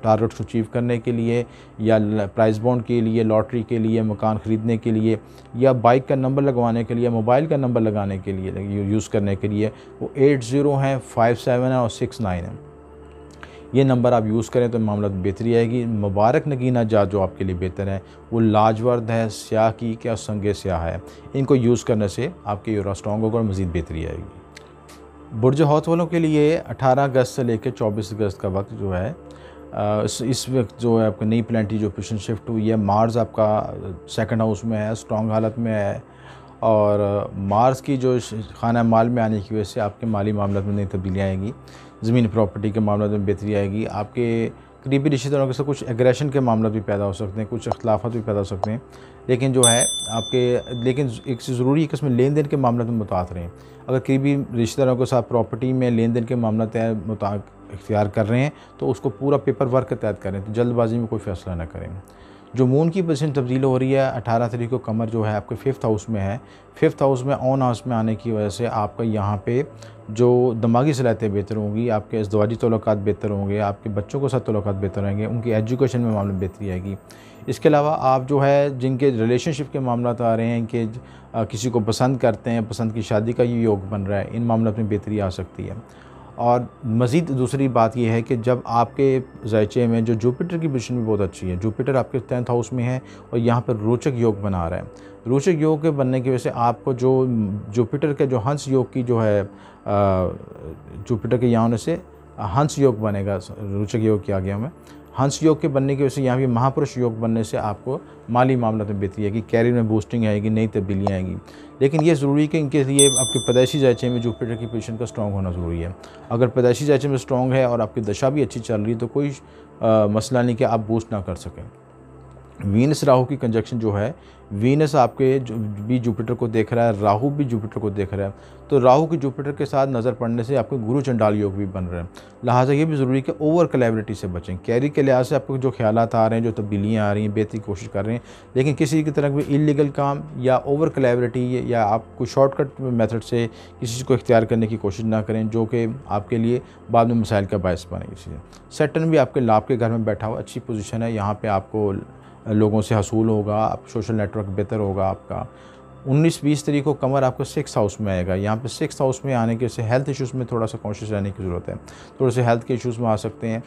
टारगेट्स को अचीव करने के लिए, या प्राइज़ बॉन्ड के लिए, लॉटरी के लिए, मकान ख़रीदने के लिए, या बाइक का नंबर लगवाने के लिए, मोबाइल का नंबर लगाने के लिए, यूज़ करने के लिए, वो 80 हैं, 57 है और 69 है। ये नंबर आप यूज़ करें तो मामला बेहतरी आएगी। मुबारक नगीना जात जो आपके लिए बेहतर है वो लाजवर्द है, स्याह की क्या संगे स्याह है। इनको यूज़ करने से आपके यूरा स्ट्रॉन्ग होगा और मज़ीद बेहतरी आएगी। बुर्ज हौत वालों के लिए 18 अगस्त से लेकर 24 अगस्त का वक्त जो है, इस वक्त जो है आपका नई प्लानिटरी जो पोजीशन शिफ्ट हुई है। मार्स आपका 2nd हाउस में है, स्ट्रॉन्ग हालत में है, और मार्स की जो खाना माल में आने की वजह से आपके माली मामलों में नई तब्दीलियाँ आएंगी। ज़मीन प्रॉपर्टी के मामलों में बेहतरी आएगी। आपके करीबी रिश्तेदारों के साथ कुछ एग्रेशन के मामले भी पैदा हो सकते हैं, कुछ अख्तलाफत भी पैदा हो सकते हैं, लेकिन जो है आपके, लेकिन एक चीज़ ज़रूरी है कि इसमें लेन देन के मामले में मुतात रहें। अगर करीबी रिश्तेदारों के साथ प्रॉपर्टी में लेन देन के मामला तय इख्तियार कर रहे हैं तो उसको पूरा पेपर वर्क के तहत करें, तो जल्दबाजी में कोई फ़ैसला ना करें। जो मून की पोजीशन तब्दील हो रही है 18 तारीख को, कमर जो है आपके 5th हाउस में है। 5th हाउस में ऑन हाउस में आने की वजह से आपका यहाँ पे जो दिमागी सलाहियतें बेहतर होंगी, आपके इज़्दवाजी तल्लुकात बेहतर होंगे, आपके बच्चों के साथ तल्लुकात बेहतर रहेंगे, उनकी एजुकेशन में मामले में बेहतरी आएगी। इसके अलावा आप जो है जिनके रिलेशनशिप के मामला आ रहे हैं कि किसी को पसंद करते हैं, पसंद की शादी का ये योग बन रहा है, इन मामलों में बेहतरी आ सकती है। और मज़ीद दूसरी बात यह है कि जब आपके ज़ायचे में जो जुपिटर की पोजीशन भी बहुत अच्छी है, जुपिटर आपके 10th हाउस में है और यहाँ पर रोचक योग बना रहा है। रोचक योग के बनने की वजह से आपको जो जुपिटर के जो हंस योग की जो है, जुपिटर के यहाँ होने से हंस योग बनेगा। रोचक योग किया गया हमें, हंस योग के बनने की वजह से यहाँ भी महापुरुष योग बनने से आपको माली मामला में बेहतरी आएगी, कैरियर में बूस्टिंग आएगी, नई तब्दीलियाँ आएंगी। लेकिन ये ज़रूरी है कि इनके लिए आपके पैदाइशी ज़ायचे में जुपिटर की पोजीशन का स्ट्रॉन्ग होना ज़रूरी है। अगर पैदाइशी ज़ायचे में स्ट्रॉन्ग है और आपकी दशा भी अच्छी चल रही है तो कोई मसला नहीं कि आप बूस्ट ना कर सकें। वीनस राहु की कंजक्शन जो है, वीनस आपके भी जुपिटर को देख रहा है, राहु भी जुपिटर को देख रहा है, तो राहु की जुपिटर के साथ नज़र पड़ने से आपके गुरु चंडाल योग भी बन रहे हैं। लिहाजा ये भी ज़रूरी है कि ओवर कोलैबोरेटी से बचें। कैरी के लिहाज से आपको जो ख्यालात आ रहे हैं, जो तब्दीलियाँ आ रही हैं, बेहतरी की कोशिश कर रहे हैं, लेकिन किसी की तरफ भी इलीगल काम या ओवर कोलैबोरेटी या आप कोई शॉर्टकट मेथड से किसी चीज़ को इख्तियार करने की कोशिश ना करें जो कि आपके लिए बाद में मसाइल का बायस बने। इसलिए सैटर्न भी आपके लाभ के घर में बैठा हुआ, अच्छी पोजीशन है, यहाँ पे आपको लोगों से हसूल होगा, आप सोशल नेटवर्क बेहतर होगा आपका, 19-20 तारीख को कमर आपको 6 हाउस में आएगा। यहाँ पे 6 हाउस में आने के से हेल्थ इश्यूज़ में थोड़ा सा कॉन्शियस रहने की ज़रूरत है। थोड़े से हेल्थ के इश्यूज़ में आ सकते हैं।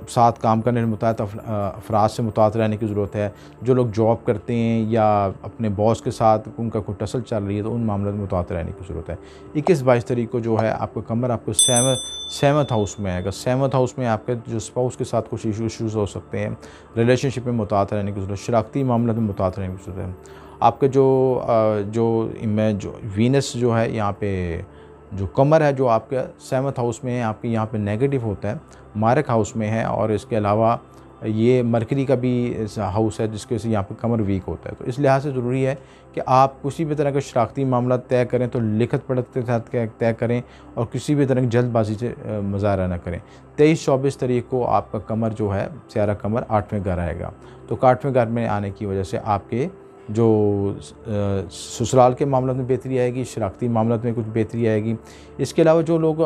साथ काम करने में मुताबिक अफराद से मुताबिक रहने की ज़रूरत है। जो लोग जॉब करते हैं या अपने बॉस के साथ उनका कोई टसल चल रही है तो उन मामलों में मुताबिक रहने की ज़रूरत है। 21-22 तारीख को जो है आपको कमर आपको 7th हाउस में आएगा। 7th हाउस में आपके जो स्पाउस के साथ कुछ इश्यूज़ हो सकते हैं। रिलेशनशिप में मुताबिक रहने की ज़रूरत है। शराकती मामलों में मुताबिक रहने की ज़रूरत है। आपके जो वीनस जो है यहाँ पे जो कमर है जो आपके 7th हाउस में है, आपके यहाँ पे नेगेटिव होता है, मारक हाउस में है। और इसके अलावा ये मरकरी का भी हाउस है जिसके वजह से यहाँ पे कमर वीक होता है। तो इस लिहाज से ज़रूरी है कि आप किसी भी तरह के शराकती मामला तय करें तो लिखत पढ़त के साथ तय करें और किसी भी तरह की जल्दबाजी से मुजाहरा न करें। 23-24 तारीख को आपका कमर जो है सियारा कमर 8वें घर आएगा। तो 8वें घर में आने की वजह से आपके जो ससुराल के मामलों में बेहतरी आएगी, शराकती मामलों में कुछ बेहतरी आएगी। इसके अलावा जो लोग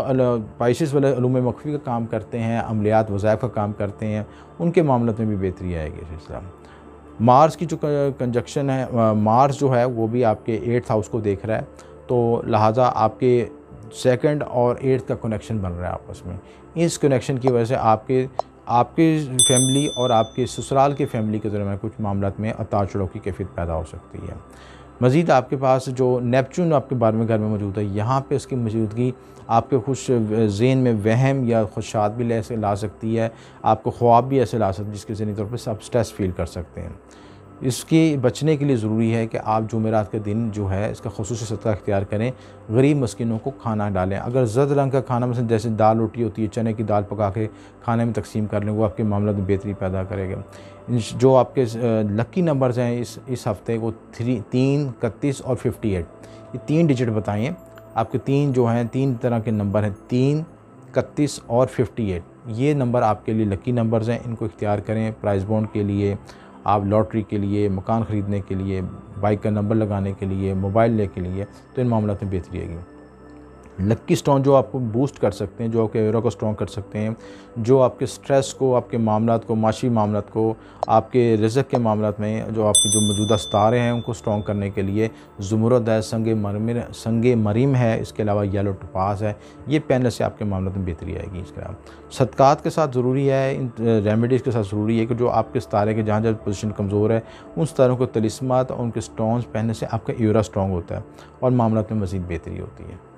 पाइसिस वाले उलूम मख्फी का काम करते हैं, अमलियात वज़ाइफ का काम करते हैं, उनके मामलों में भी बेहतरी आएगी। इस तरह मार्स की जो कंजक्शन है, मार्स जो है वो भी आपके 8th हाउस को देख रहा है। तो लिहाजा आपके 2nd और 8th का कनेक्शन बन रहा है आपस में। इस कनेक्शन की वजह से आपकी फैमिली और आपके ससुराल के फैमिली के दरमियान कुछ मामलात में उतार चढ़ाव की कैफियत पैदा हो सकती है। मज़ीद आपके पास जो नेपच्यून आपके 12वें घर में मौजूद है, यहाँ पे इसकी मौजूदगी आपके खुश ज़हन में वहम या खुदशात भी ला सकती है। आपको ख्वाब भी ऐसे ला सकती है जिसके ज़हनी तौर पर आप स्ट्रेस फील कर सकते हैं। इसके बचने के लिए ज़रूरी है कि आप जुमेरात के दिन जो है इसका खुसूसी सदका इख्तियार करें, गरीब मस्किनों को खाना डालें। अगर जर्द रंग का खाना मतलब जैसे दाल रोटी होती है, चने की दाल पका के खाने में तकसीम कर लें, वो आपके मामला में बेहतरी पैदा करेगा। जो आपके लकी नंबर्स हैं इस हफ़्ते वो 3, 31 और 58, ये 3 डिजिट बताइए। आपके 3 जो हैं 3 तरह के नंबर हैं, 3, 31 और 58। ये नंबर आपके लिए लकी नंबर्स हैं, इनको इख्तियार करें प्राइज़ बॉन्ड के लिए, आप लॉटरी के लिए, मकान ख़रीदने के लिए, बाइक का नंबर लगाने के लिए, मोबाइल ले के लिए, तो इन मामलों में बेहतरी आएगी। लक्की स्टोन जो आपको बूस्ट कर सकते हैं, जो आपके एरो को स्ट्रॉन्ग कर सकते हैं, जो आपके स्ट्रेस को, आपके मामलात को, माशी मामलात को, आपके रिज़्क़ के मामलात में जो आपके जो मौजूदा सितारे हैं उनको स्ट्रॉन्ग करने के लिए ज़ुमरद है, संगे मरीम है, इसके अलावा येलो टोपाज़ है। ये पहनने से आपके मामलों में बेहतरी आएगी। इसके अलावा सदक़ात के साथ ज़रूरी है, इन रेमेडीज़ के साथ ज़रूरी है कि जो आपके सितारे के जहाँ जहाँ पोजीशन कमज़ोर है उन सितारों को तलिस्मात और उनके स्टोन्स पहनने से आपका एरा स्ट्रॉन्ग होता है और मामलात में मज़ीद बेहतरी होती है।